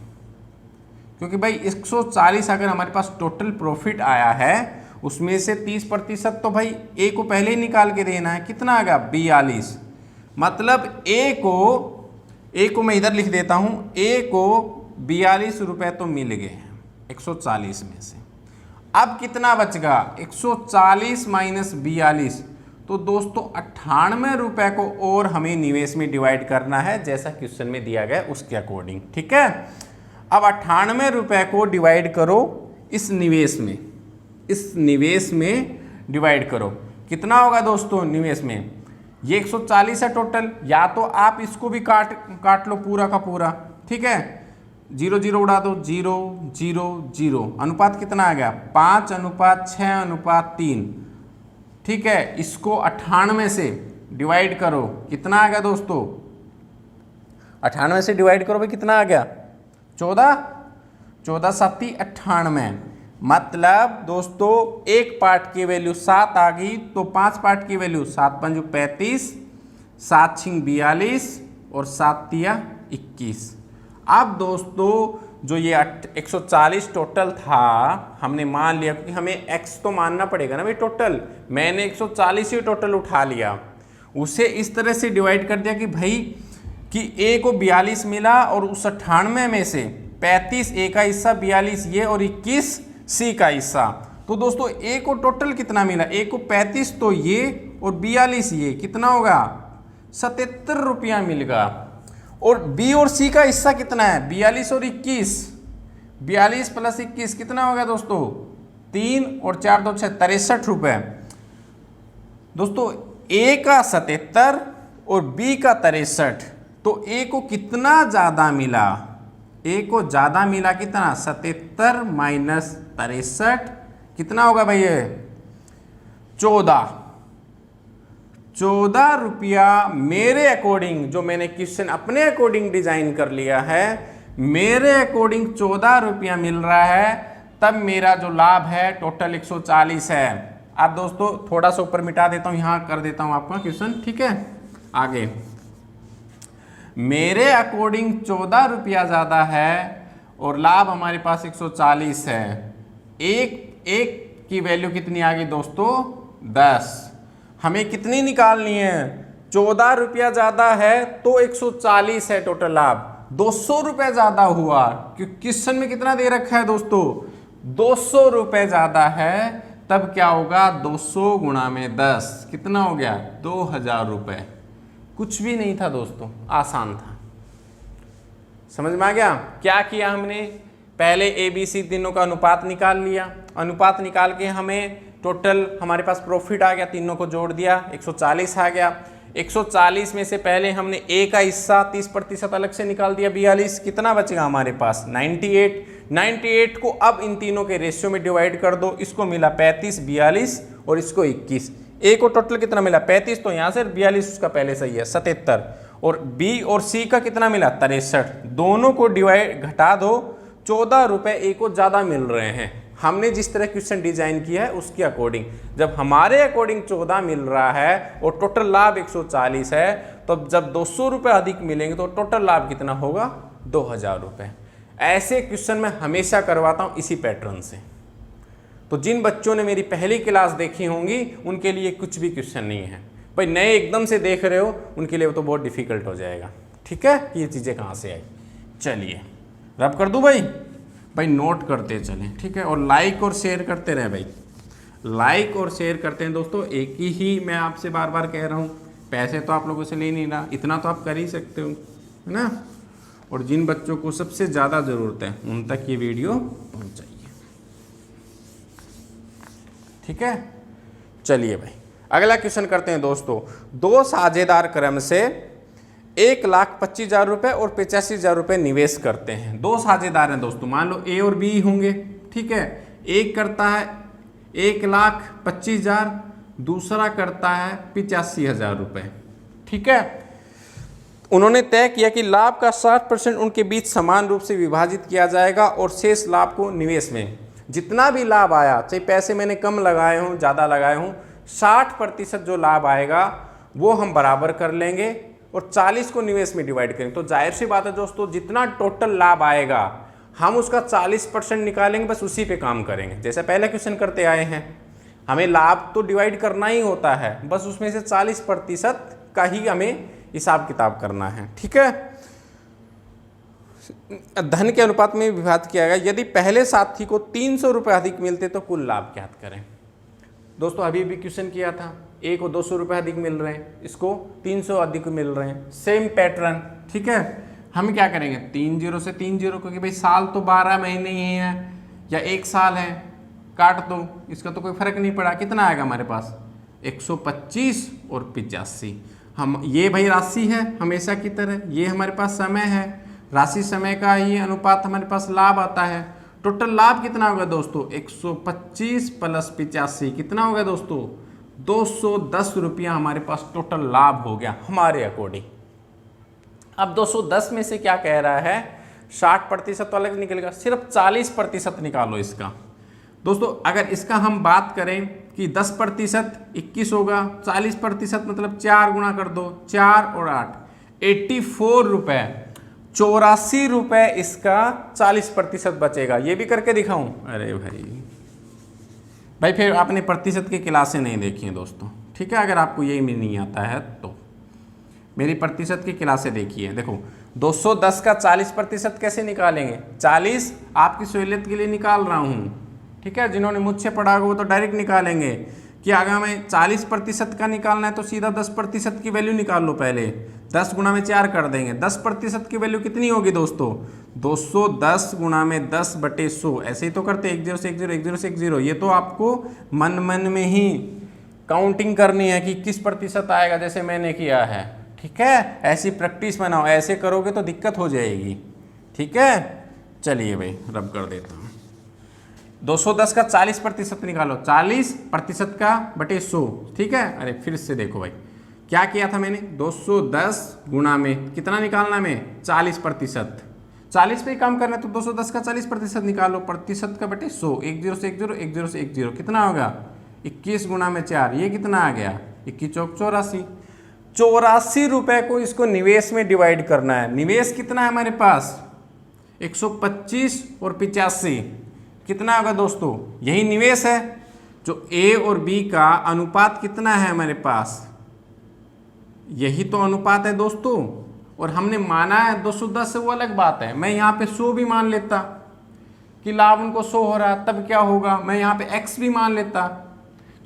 क्योंकि भाई 140 अगर हमारे पास टोटल प्रॉफिट आया है उसमें से 30% तो भाई ए को पहले ही निकाल के देना है। कितना आ गया 42। मतलब ए को मैं इधर लिख देता हूं, ए को 42 रुपए तो मिल गए 140 में से। अब कितना बचेगा 140 माइनस 42, तो दोस्तों 98 रुपए को और हमें निवेश में डिवाइड करना है, जैसा क्वेश्चन में दिया गया उसके अकॉर्डिंग। ठीक है, अब 98 रुपए को डिवाइड करो इस निवेश में डिवाइड करो, कितना होगा दोस्तों निवेश में, ये 140 है टोटल, या तो आप इसको भी काट लो पूरा का पूरा। ठीक है, 0 0 उड़ा दो, 0 0 0, अनुपात कितना आ गया 5:6:3। ठीक है, इसको 98 से डिवाइड करो, कितना आ गया दोस्तों, 98 से डिवाइड करो भाई, कितना आ गया 14 14 7 98। मतलब दोस्तों एक पार्ट की वैल्यू 7 आ गई, तो 5 पार्ट की वैल्यू 7 5 35, 7 6 42 और 7 3 21। अब दोस्तों जो ये 140 टोटल था, हमने मान लिया, क्योंकि हमें x तो मानना पड़ेगा ना भाई टोटल, मैंने 140 ही टोटल उठा लिया, उसे इस तरह से डिवाइड कर दिया कि भाई कि a को 42 मिला और उस 98 में से 35 a का हिस्सा, 42 ये और 21 c का हिस्सा। तो दोस्तों a को टोटल कितना मिला, a को 35 तो ये और 42 ये, कितना होगा 77 रुपया मिलेगा। और b और c का हिस्सा कितना है 42 और 21, 42 प्लस 21 कितना होगा दोस्तों 3 और 4 2 6 63 रुपये। दोस्तों a का 77 और b का 63, तो a को कितना ज़्यादा मिला, a को ज़्यादा मिला कितना 77 माइनस 63, कितना होगा भाई ये 14 रुपया। मेरे अकॉर्डिंग, जो मैंने क्वेश्चन अपने अकॉर्डिंग डिजाइन कर लिया है, मेरे अकॉर्डिंग 14 रुपया मिल रहा है, तब मेरा जो लाभ है टोटल 140 है। अब दोस्तों थोड़ा सा ऊपर मिटा देता हूं, यहां कर देता हूं आपका क्वेश्चन। ठीक है, आगे मेरे अकॉर्डिंग 14 रुपया ज़्यादा है और लाभ हमारे पास 140 है। एक की वैल्यू कितनी आ गई दोस्तों 10। हमें कितनी निकालनी है, 14 रुपया ज़्यादा है तो 140 है टोटल लाभ, 200 रुपये ज़्यादा हुआ, क्योंकि क्वेश्चन में कितना दे रखा है दोस्तों 200 रुपये ज़्यादा है, तब क्या होगा 200 गुणा में 10, कितना हो गया 2000 रुपये। कुछ भी नहीं था दोस्तों, आसान था। समझ में आ गया क्या किया हमने, पहले ABC तीनों का अनुपात निकाल लिया, अनुपात निकाल के हमें टोटल हमारे पास प्रॉफिट आ गया, तीनों को जोड़ दिया 140 आ गया। 140 में से पहले हमने A का हिस्सा 30% अलग से निकाल दिया 42, कितना बचेगा हमारे पास 98 को अब इन तीनों के रेशियो में डिवाइड कर दो, इसको मिला 35 42 और इसको 21। A को टोटल कितना मिला 35, तो यहाँ से 42 उसका पहले सही है 77, और B और C का कितना मिला 63, दोनों को डिवाइड घटा दो, 14 रुपये A को ज़्यादा मिल रहे हैं। हमने जिस तरह क्वेश्चन डिजाइन किया है उसके अकॉर्डिंग, जब हमारे अकॉर्डिंग 14 मिल रहा है और टोटल लाभ 140 है, तो जब 200 रुपये अधिक मिलेंगे तो टोटल लाभ कितना होगा 2000 रुपये। ऐसे क्वेश्चन मैं हमेशा करवाता हूँ इसी पैटर्न से। तो जिन बच्चों ने मेरी पहली क्लास देखी होंगी उनके लिए कुछ भी क्वेश्चन नहीं है भाई, नए एकदम से देख रहे हो उनके लिए तो बहुत डिफिकल्ट हो जाएगा। ठीक है, कि ये चीज़ें कहाँ से आई। चलिए रब कर दूँ भाई नोट करते चलें। ठीक है, और लाइक और शेयर करते रहे भाई, लाइक और शेयर करते हैं दोस्तों। एक ही मैं आपसे बार बार कह रहा हूँ, पैसे तो आप लोगों से ले नहीं रहा, इतना तो आप कर ही सकते हो, है ना। और जिन बच्चों को सबसे ज़्यादा ज़रूरत है उन तक ये वीडियो पहुँचाइए। ठीक है, चलिए भाई अगला क्वेश्चन करते हैं दोस्तों। दो साझेदार क्रम से 1,25,000 रुपये और 85,000 रुपये निवेश करते हैं। दो साझेदार हैं दोस्तों, मान लो A और B होंगे। ठीक है, एक करता है 1,25,000, दूसरा करता है 85,000 रुपये। ठीक है, उन्होंने तय किया कि लाभ का 60% उनके बीच समान रूप से विभाजित किया जाएगा और शेष लाभ को निवेश में, जितना भी लाभ आया, चाहे पैसे मैंने कम लगाए हों ज़्यादा लगाए हों, 60% जो लाभ आएगा वो हम बराबर कर लेंगे और 40 को निवेश में डिवाइड करेंगे। तो जाहिर सी बात है दोस्तों, जितना टोटल लाभ आएगा हम उसका 40% निकालेंगे, बस उसी पे काम करेंगे। जैसे पहले क्वेश्चन करते आए हैं, हमें लाभ तो डिवाइड करना ही होता है, बस उसमें से 40% का ही हमें हिसाब किताब करना है। ठीक है, धन के अनुपात में विभाजित किया गया। यदि पहले साथी को 300 रुपये अधिक मिलते तो कुल लाभ ज्ञात करें। दोस्तों अभी भी क्वेश्चन किया था, ए को 200 रुपये अधिक मिल रहे हैं, इसको 300 अधिक मिल रहे हैं, सेम पैटर्न। ठीक है, हम क्या करेंगे, 3 0 से 3 0, क्योंकि भाई साल तो 12 महीने ही है या 1 साल है, काट दो, इसका तो कोई फर्क नहीं पड़ा। कितना आएगा हमारे पास, 125 और 85। हम ये भाई राशि है हमेशा की तरह, ये हमारे पास समय है, राशि समय का ही अनुपात हमारे पास लाभ आता है। टोटल लाभ कितना होगा दोस्तों, 125 प्लस 85 कितना होगा दोस्तों, 210 रुपया हमारे पास टोटल लाभ हो गया हमारे अकॉर्डिंग। अब 210 में से क्या कह रहा है, 60% वाला निकलेगा, सिर्फ 40% निकालो इसका। दोस्तों अगर इसका हम बात करें कि 10% 21 होगा, 40% मतलब 4 गुणा कर दो, 4 और 8, 84 रुपये, 84 रुपये इसका 40% बचेगा। ये भी करके दिखाऊं, अरे भाई फिर आपने प्रतिशत की क्लासें नहीं देखी हैं दोस्तों। ठीक है, अगर आपको यही नहीं आता है तो मेरी प्रतिशत की क्लासें देखिए। देखो 210 का 40% कैसे निकालेंगे, 40 आपकी सहूलियत के लिए निकाल रहा हूँ। ठीक है, जिन्होंने मुझसे पढ़ा होगा वो तो डायरेक्ट निकालेंगे कि अगर हमें 40% का निकालना है तो सीधा 10% की वैल्यू निकाल लो। पहले 10 गुणा में 4 कर देंगे, 10% की वैल्यू कितनी होगी दोस्तों, 210 गुणा में 10/100। ऐसे ही तो करते 1 0 से 1 0, 1 0 से 1 0। ये तो आपको मन में ही काउंटिंग करनी है कि किस प्रतिशत आएगा, जैसे मैंने किया है। ठीक है, ऐसी प्रैक्टिस बनाओ, ऐसे करोगे तो दिक्कत हो जाएगी। ठीक है, चलिए भाई रब कर देता हूँ। 210 का 40% निकालो, 40% का बटे 100। ठीक है, अरे फिर से देखो भाई क्या किया था मैंने, 210 गुणा में कितना निकालना में, 40%। 40 पे ही काम करना है तो 210 का 40% निकालो, प्रतिशत का बटे 100, 1 0 से 1 0, 1 0 से 1 0, कितना होगा 21 गुणा में 4, ये कितना आ गया 21 चौक 84। 84 रुपये को इसको निवेश में डिवाइड करना है। निवेश कितना है हमारे पास, 125 और 85, कितना होगा दोस्तों, यही निवेश है। जो ए और बी का अनुपात कितना है हमारे पास, यही तो अनुपात है दोस्तों। और हमने माना है 210 से, वो अलग बात है। मैं यहाँ पे 100 भी मान लेता कि लाभ उनको 100 हो रहा है, तब क्या होगा, मैं यहाँ पे x भी मान लेता।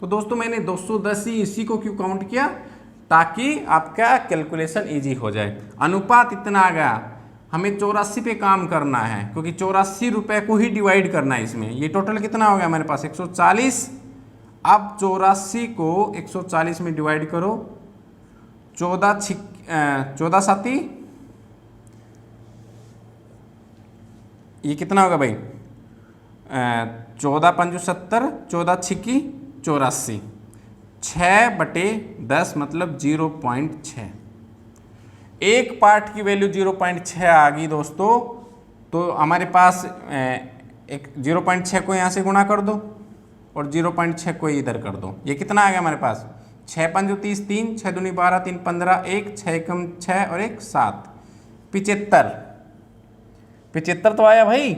तो दोस्तों मैंने 210 ही इसी को क्यों काउंट किया, ताकि आपका कैलकुलेशन इजी हो जाए। अनुपात इतना आ गया, हमें 84 पे काम करना है क्योंकि 84 रुपये को ही डिवाइड करना है इसमें। ये टोटल कितना हो गया हमारे पास 140। अब 84 को 140 में डिवाइड करो, 14 साती, ये कितना होगा भाई, 14 पंजू 70, 14 छिक्की 84, 6/10 मतलब 0.6। एक पार्ट की वैल्यू 0.6 आ गई दोस्तों। तो हमारे पास एक 0.6 को यहाँ से गुणा कर दो और 0.6 को इधर कर दो। ये कितना आ गया हमारे पास, 6 पंजू 30, 3 6 दूनी 12, 3 15, 1 6 कम 6 और 1 7, 75 तो आया भाई।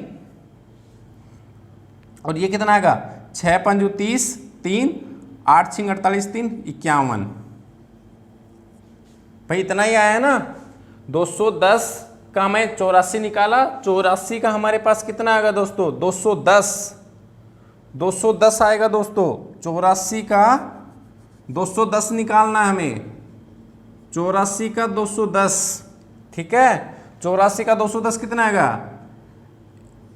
और ये कितना आएगा, 6 पंजू 30, 3 8 6 48, 3 51। भाई इतना ही आया ना। 210 का मैं 84 निकाला, 84 का हमारे पास कितना आएगा दोस्तों, 210 आएगा दोस्तों। 84 का 210 निकालना है हमें, 84 का 210। ठीक है, 84 का 210 कितना आएगा,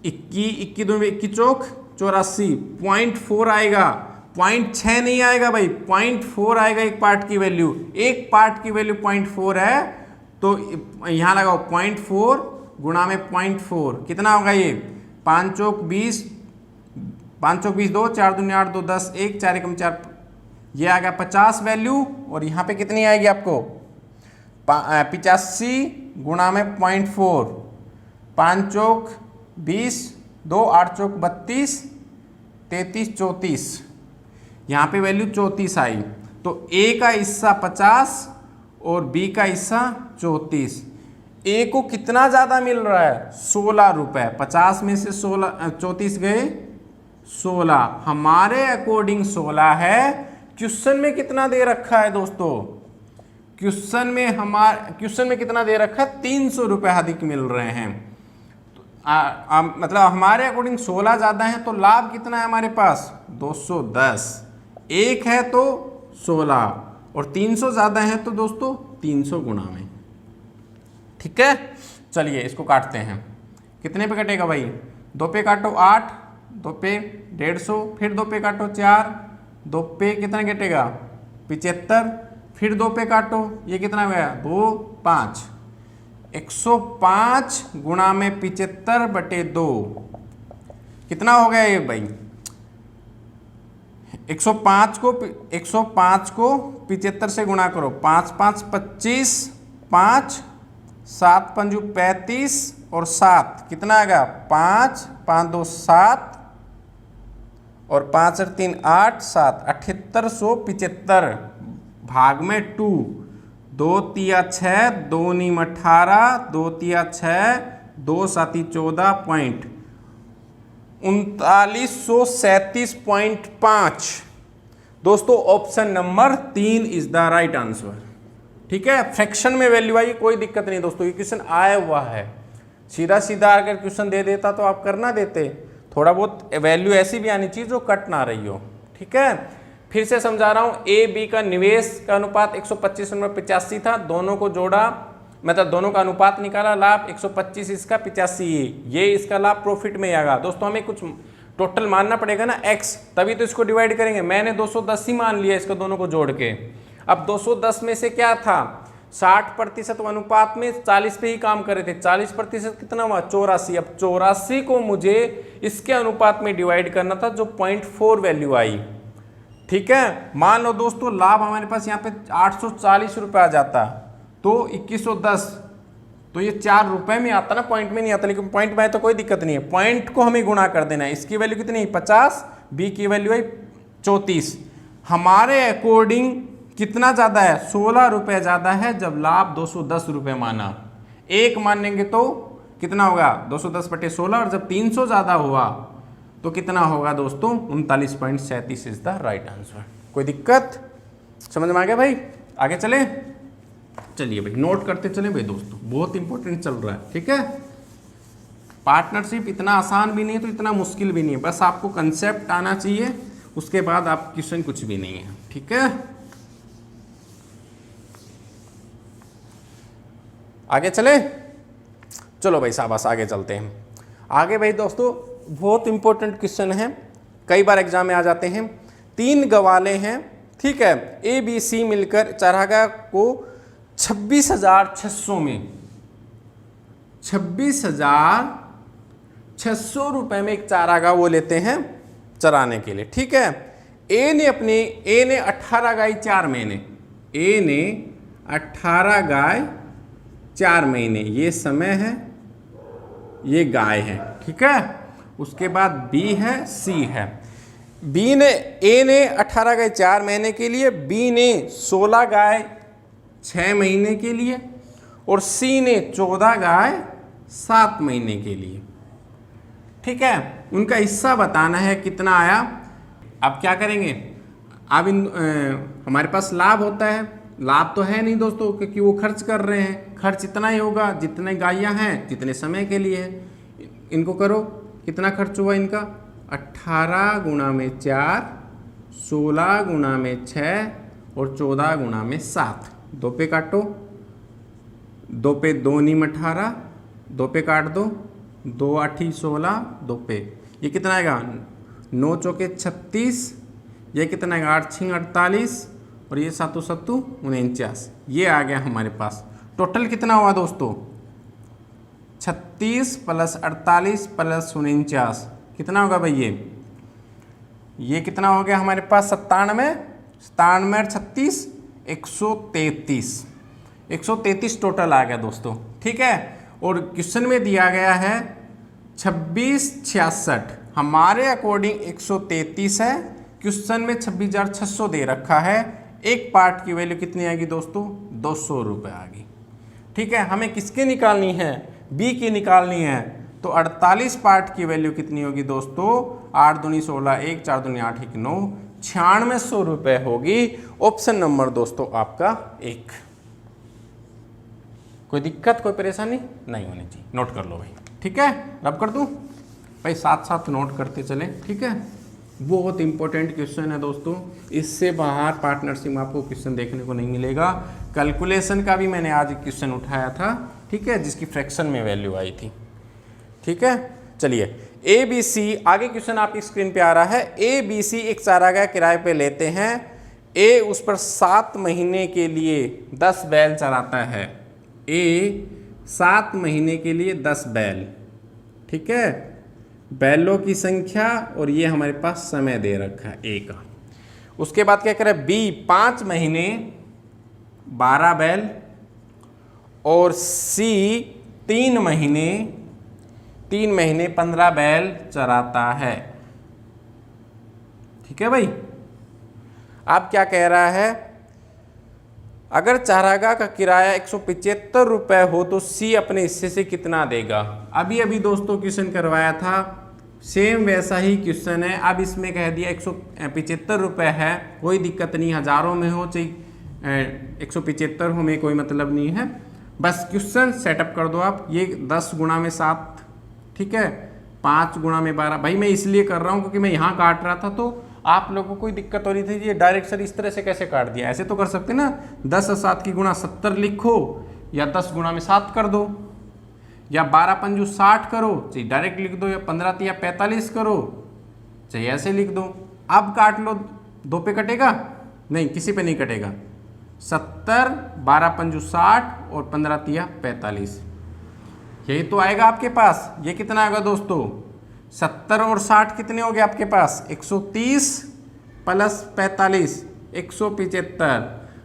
21 2 21 चौक 84, 0.4 आएगा, 0.6 नहीं आएगा भाई, 0.4 आएगा एक पार्ट की वैल्यू। एक पार्ट की वैल्यू 0.4 है तो यहाँ लगाओ 0.4 गुणा में 0.4 कितना होगा ये, 5 चौक 20, 5 चौक 20, 2 4 दूनी 8, 2 10, 1 4 एकम 4, ये आ गया 50 वैल्यू। और यहाँ पे कितनी आएगी आपको 85 गुणा में 0.4, 5 चौक 20, 2 8 चौक 32, 33 34, यहाँ पे वैल्यू 34 आई। तो ए का हिस्सा 50 और बी का हिस्सा 34। ए को कितना ज़्यादा मिल रहा है 16 रुपये। 50 में से 34 गए 16, हमारे अकॉर्डिंग 16 है। क्वेश्चन में कितना दे रखा है दोस्तों, क्वेश्चन में कितना दे रखा है 300 रुपये अधिक मिल रहे हैं। मतलब हमारे अकॉर्डिंग 16 ज़्यादा है, तो लाभ कितना है हमारे पास 210। एक है तो 16 और 300 ज़्यादा है तो दोस्तों 300 गुणा में। ठीक है, चलिए इसको काटते हैं। कितने पे कटेगा भाई, 2 पे काटो 8, 2 पे 150, फिर 2 पे काटो 4, 2 पे कितना कटेगा 75, फिर 2 पे काटो, ये कितना गया 2 5, 105 गुणा में 75 बटे 2, कितना हो गया ये भाई 105 को 75 से गुणा करो, 5 5 25, 5 7 5 35 और 7 कितना आएगा 5 5 2 7 और 5 और 3 8 7, 7875 भाग में 2, 2 तिया 6, 2 नीम 18, 2 तिया 6, 2 साती 14 पॉइंट 3937.5। दोस्तों option number 3 is the right answer. ठीक है, फ्रैक्शन में वैल्यू आई, कोई दिक्कत नहीं दोस्तों, ये क्वेश्चन आया हुआ है। सीधा सीधा अगर क्वेश्चन दे देता तो आप करना देते, थोड़ा बहुत वैल्यू ऐसी भी आनी चाहिए जो कट ना रही हो। ठीक है, फिर से समझा रहा हूँ, ए बी का निवेश का अनुपात 125/85 था, दोनों को जोड़ा, मतलब दोनों का अनुपात निकाला, लाभ 125 इसका 85 ये इसका लाभ प्रॉफिट में आएगा। दोस्तों हमें कुछ टोटल मानना पड़ेगा ना x, तभी तो इसको डिवाइड करेंगे। मैंने 210 ही मान लिया इसको दोनों को जोड़ के। अब 210 में से क्या था 60% अनुपात में 40 पे ही काम कर रहे थे, 40% कितना हुआ 84। अब 84 को मुझे इसके अनुपात में डिवाइड करना था जो 0.4 वैल्यू आई। ठीक है, मान लो दोस्तों लाभ हमारे पास यहाँ पे 840 रुपये आ जाता तो 2110, तो ये 4 रुपये में आता ना, पॉइंट में नहीं आता, लेकिन पॉइंट में आए तो कोई दिक्कत नहीं है। पॉइंट को हमें गुणा कर देना है। इसकी वैल्यू कितनी 50, बी की वैल्यू है 34। हमारे अकॉर्डिंग कितना ज़्यादा है 16 रुपये ज़्यादा है, जब लाभ 210 रुपये माना। एक मानेंगे तो कितना होगा 210 बटे 16, और जब 300 ज़्यादा हुआ तो कितना होगा दोस्तों 39.37 इज द राइट आंसर। कोई दिक्कत, समझ में आ गया भाई? आगे चले, चलिए भाई नोट करते चले भाई दोस्तों, बहुत इंपॉर्टेंट चल रहा है। ठीक है, पार्टनरशिप इतना आसान भी नहीं है तो इतना मुश्किल भी नहीं है, बस आपको कंसेप्ट आना चाहिए, उसके बाद आप क्वेश्चन कुछ भी नहीं है। ठीक है, आगे चले, चलो भाई शाबाश, आगे चलते हैं। आगे भाई दोस्तों बहुत इंपॉर्टेंट क्वेश्चन है, कई बार एग्जाम में आ जाते हैं। 3 गवाले हैं, ठीक है, ए बी सी मिलकर चारागाह को 26,600 में 26,600 रुपये में एक चारागाह वो लेते हैं चराने के लिए। ठीक है, ए ने 18 गाय 4 महीने, ए ने 18 गाय 4 महीने, ये समय है, ये गाय है। ठीक है, उसके बाद बी है, सी है। बी ने, ए ने 18 गाय 4 महीने के लिए, बी ने 16 गाय 6 महीने के लिए, और सी ने 14 गाय 7 महीने के लिए। ठीक है, उनका हिस्सा बताना है कितना आया। अब क्या करेंगे, अब हमारे पास लाभ होता है, लाभ तो है नहीं दोस्तों क्योंकि वो खर्च कर रहे हैं, खर्च इतना ही होगा जितने गायें हैं जितने समय के लिए है। इनको करो, कितना खर्च हुआ इनका 18 गुणा में 4, 16 गुणा में 6 और 14 गुणा में 7। 2 पे काटो, 2 पे 2 नीम 18, 2 पे काट दो, 2 8 16, 2 पे ये कितना आएगा 9 चौके 36, ये कितना आएगा 8 6 48 और ये 7 7 49, ये आ गया हमारे पास। टोटल कितना हुआ दोस्तों 36 + 48 + 49, कितना होगा भाई ये ये कितना हो गया हमारे पास 97, 97 और 36, 133, 133 टोटल आ गया दोस्तों। ठीक है, और क्वेश्चन में दिया गया है 2666, हमारे अकॉर्डिंग 133 है, क्वेश्चन में 26,600 दे रखा है। एक पार्ट की वैल्यू कितनी आएगी दोस्तों? 200 रुपये आ गई। ठीक है, हमें किसकी निकालनी है? बी की निकालनी है। तो 48 पार्ट की वैल्यू कितनी होगी दोस्तों? 8 दूनी 16, 1 4 दूनी 8 1 9, 9600 रुपये होगी। ऑप्शन नंबर दोस्तों आपका 1। कोई दिक्कत, कोई परेशानी नहीं होनी चाहिए, नोट कर लो भाई। ठीक है, रब कर दूं भाई, साथ साथ नोट करते चले। ठीक है, बहुत इंपॉर्टेंट क्वेश्चन है दोस्तों, इससे बाहर पार्टनरशिप में आपको क्वेश्चन देखने को नहीं मिलेगा। कैलकुलेशन का भी मैंने आज एक क्वेश्चन उठाया था, ठीक है, जिसकी फ्रैक्शन में वैल्यू आई थी। ठीक है, चलिए ए बी सी, आगे क्वेश्चन आपकी स्क्रीन पे आ रहा है। ए बी सी एक चारागाह किराए पे लेते हैं। ए उस पर 7 महीने के लिए 10 बैल चराता है। ए 7 महीने के लिए 10 बैल, ठीक है, बैलों की संख्या और ये हमारे पास समय दे रखा है ए का। उसके बाद क्या करें? बी 5 महीने 12 बैल और सी 3 महीने 15 बैल चराता है। ठीक है भाई, अब क्या कह रहा है? अगर चारागाह का किराया 175 रुपये हो तो सी अपने हिस्से से कितना देगा? अभी दोस्तों क्वेश्चन करवाया था, सेम वैसा ही क्वेश्चन है। अब इसमें कह दिया 175 रुपये है, कोई दिक्कत नहीं, हज़ारों में हो चाहे 175 हो, में कोई मतलब नहीं है। बस क्वेश्चन सेटअप कर दो आप। ये 10 गुणा में 7, ठीक है, 5 गुणा में 12। भाई मैं इसलिए कर रहा हूँ क्योंकि मैं यहाँ काट रहा था तो आप लोगों को कोई दिक्कत हो रही थी, ये डायरेक्ट सर इस तरह से कैसे काट दिया। ऐसे तो कर सकते ना, 10 और 7 की गुणा 70 लिखो, या 10 गुणा में 7 कर दो, या 12 पंजू 60 करो, चाहे डायरेक्ट लिख दो, या 15 या 45 करो, चाहे ऐसे लिख दो। अब काट लो, 2 पे कटेगा? नहीं, किसी पे नहीं कटेगा। 70, 12 पंजू 60 और 15 या 45, यही तो आएगा आपके पास। ये कितना आएगा दोस्तों? 70 और 60 कितने हो गए आपके पास? 130 प्लस 45, 175।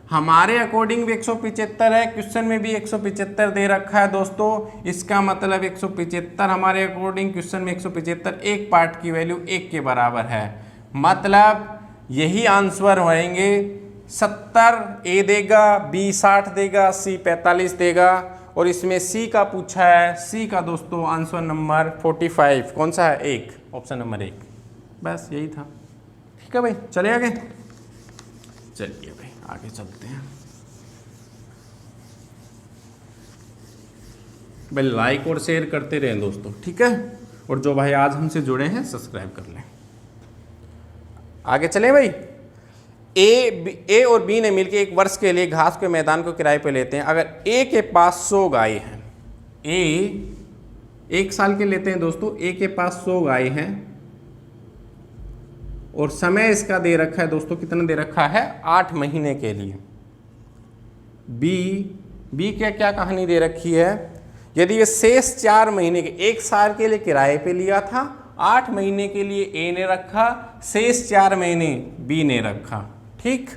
हमारे अकॉर्डिंग भी 175 है, क्वेश्चन में भी 175 दे रखा है दोस्तों। इसका मतलब 175 हमारे अकॉर्डिंग, क्वेश्चन में 175, एक पार्ट की वैल्यू 1 के बराबर है। मतलब यही आंसर होंगे। 70 ए देगा, बी 60 देगा, सी 45 देगा, और इसमें सी का पूछा है। सी का दोस्तों आंसर नंबर 45 कौन सा है? 1, ऑप्शन नंबर 1। बस यही था। ठीक है भाई, चले आगे। चलिए भाई आगे चलते हैं। भाई लाइक और शेयर करते रहें दोस्तों, ठीक है, और जो भाई आज हमसे जुड़े हैं सब्सक्राइब कर लें। आगे चले भाई। ए और बी ने मिलकर 1 वर्ष के लिए घास के मैदान को किराए पे लेते हैं। अगर ए के पास 100 गाय हैं, ए 1 साल के लेते हैं दोस्तों, ए के पास 100 गाय हैं और समय इसका दे रखा है दोस्तों, कितना दे रखा है? 8 महीने के लिए। बी क्या कहानी दे रखी है? यदि ये शेष 4 महीने के, 1 साल के लिए किराए पे लिया था, 8 महीने के लिए ए ने रखा, शेष 4 महीने बी ने रखा। ठीक,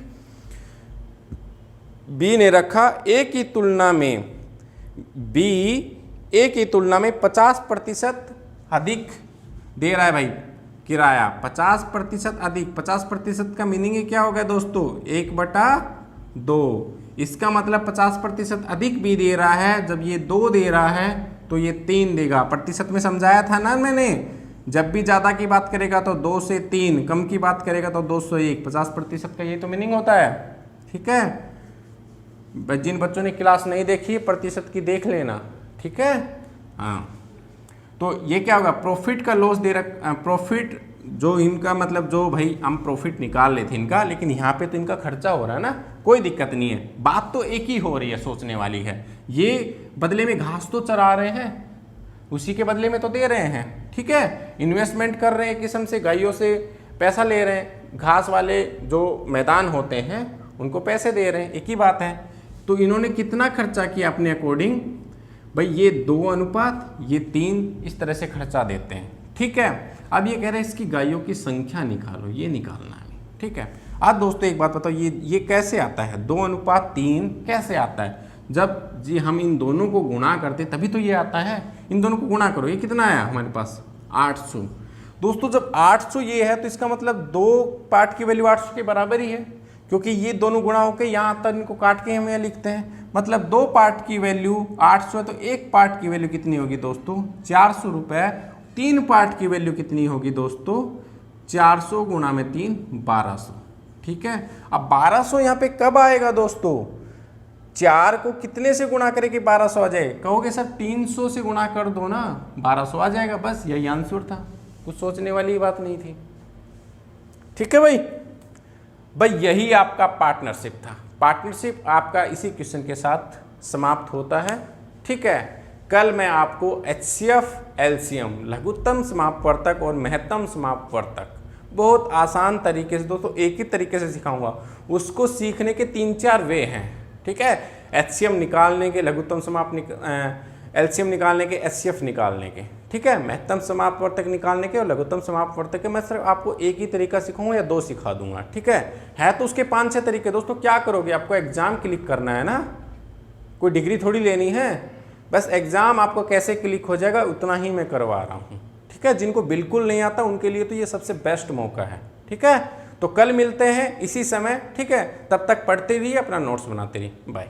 बी ने रखा। ए की तुलना में 50% अधिक दे रहा है भाई किराया, 50% अधिक। 50% का मीनिंग क्या होगा दोस्तों? 1/2। इसका मतलब 50% अधिक भी दे रहा है। जब ये 2 दे रहा है तो ये 3 देगा। प्रतिशत में समझाया था ना मैंने, जब भी ज़्यादा की बात करेगा तो 2 से 3, कम की बात करेगा तो 2 से 1। 50% का ये तो मीनिंग होता है। ठीक है, जिन बच्चों ने क्लास नहीं देखी है प्रतिशत की देख लेना, ठीक है। हाँ, तो ये क्या होगा? प्रॉफिट का लॉस दे रखा, प्रॉफिट जो इनका मतलब जो भाई हम प्रॉफिट निकाल लेते इनका, लेकिन यहाँ पे तो इनका खर्चा हो रहा है ना, कोई दिक्कत नहीं है, बात तो एक ही हो रही है, सोचने वाली है। ये बदले में घास तो चरा रहे हैं, उसी के बदले में तो दे रहे हैं, ठीक है। इन्वेस्टमेंट कर रहे हैं, एक किस्म से गायों से पैसा ले रहे हैं, घास वाले जो मैदान होते हैं उनको पैसे दे रहे हैं, एक ही बात है। तो इन्होंने कितना खर्चा किया अपने अकॉर्डिंग? भाई ये 2 अनुपात ये 3 इस तरह से खर्चा देते हैं, ठीक है। अब ये कह रहे हैं इसकी गायों की संख्या निकालो, ये निकालना है, ठीक है। आज दोस्तों एक बात बताओ, ये कैसे आता है 2:3 कैसे आता है? जब जी हम इन दोनों को गुणा करते तभी तो ये आता है। इन दोनों को गुणा करो, ये कितना आया हमारे पास 800। दोस्तों जब 800 ये है तो इसका मतलब 2 पार्ट की वैल्यू 800 के बराबर ही है, क्योंकि ये दोनों गुणा होकर यहाँ तक इनको काट के हम यहाँ लिखते हैं। मतलब 2 पार्ट की वैल्यू 800 है तो 1 पार्ट की वैल्यू कितनी होगी दोस्तों 400 रुपये। 3 पार्ट की वैल्यू कितनी होगी दोस्तों 400 गुणा में 3 1200, ठीक है। अब 1200 यहाँ पे कब आएगा दोस्तों, 4 को कितने से गुणा करे कि 1200 आ जाए? कहोगे सर 300 से गुणा कर दो ना 1200 आ जाएगा, बस यही आंसर था, कुछ सोचने वाली बात नहीं थी, ठीक है भाई यही आपका पार्टनरशिप था। पार्टनरशिप आपका इसी क्वेश्चन के साथ समाप्त होता है, ठीक है। कल मैं आपको HCF LCM लघुत्तम समापवर्तक और महत्तम समापवर्तक बहुत आसान तरीके से दोस्तों एक ही तरीके से सिखाऊंगा। उसको सीखने के 3-4 वे हैं, ठीक है। HCM निकालने के, लघुत्तम LCM निकालने के, HCF निकालने के, ठीक है। महत्तम समापवर्तक निकालने के और लघुत्तम समापवर्तक के मैं सिर्फ आपको एक ही तरीका सिखाऊंगा या 2 सिखा दूंगा, ठीक है तो उसके 5-6 तरीके। दोस्तों क्या करोगे, आपको एग्जाम क्लिक करना है ना, कोई डिग्री थोड़ी लेनी है, बस एग्जाम आपको कैसे क्लिक हो जाएगा उतना ही मैं करवा रहा हूँ, ठीक है। जिनको बिल्कुल नहीं आता उनके लिए तो ये सबसे बेस्ट मौका है, ठीक है। तो कल मिलते हैं इसी समय, ठीक है। तब तक पढ़ते रहिए, अपना नोट्स बनाते रहिए, बाय।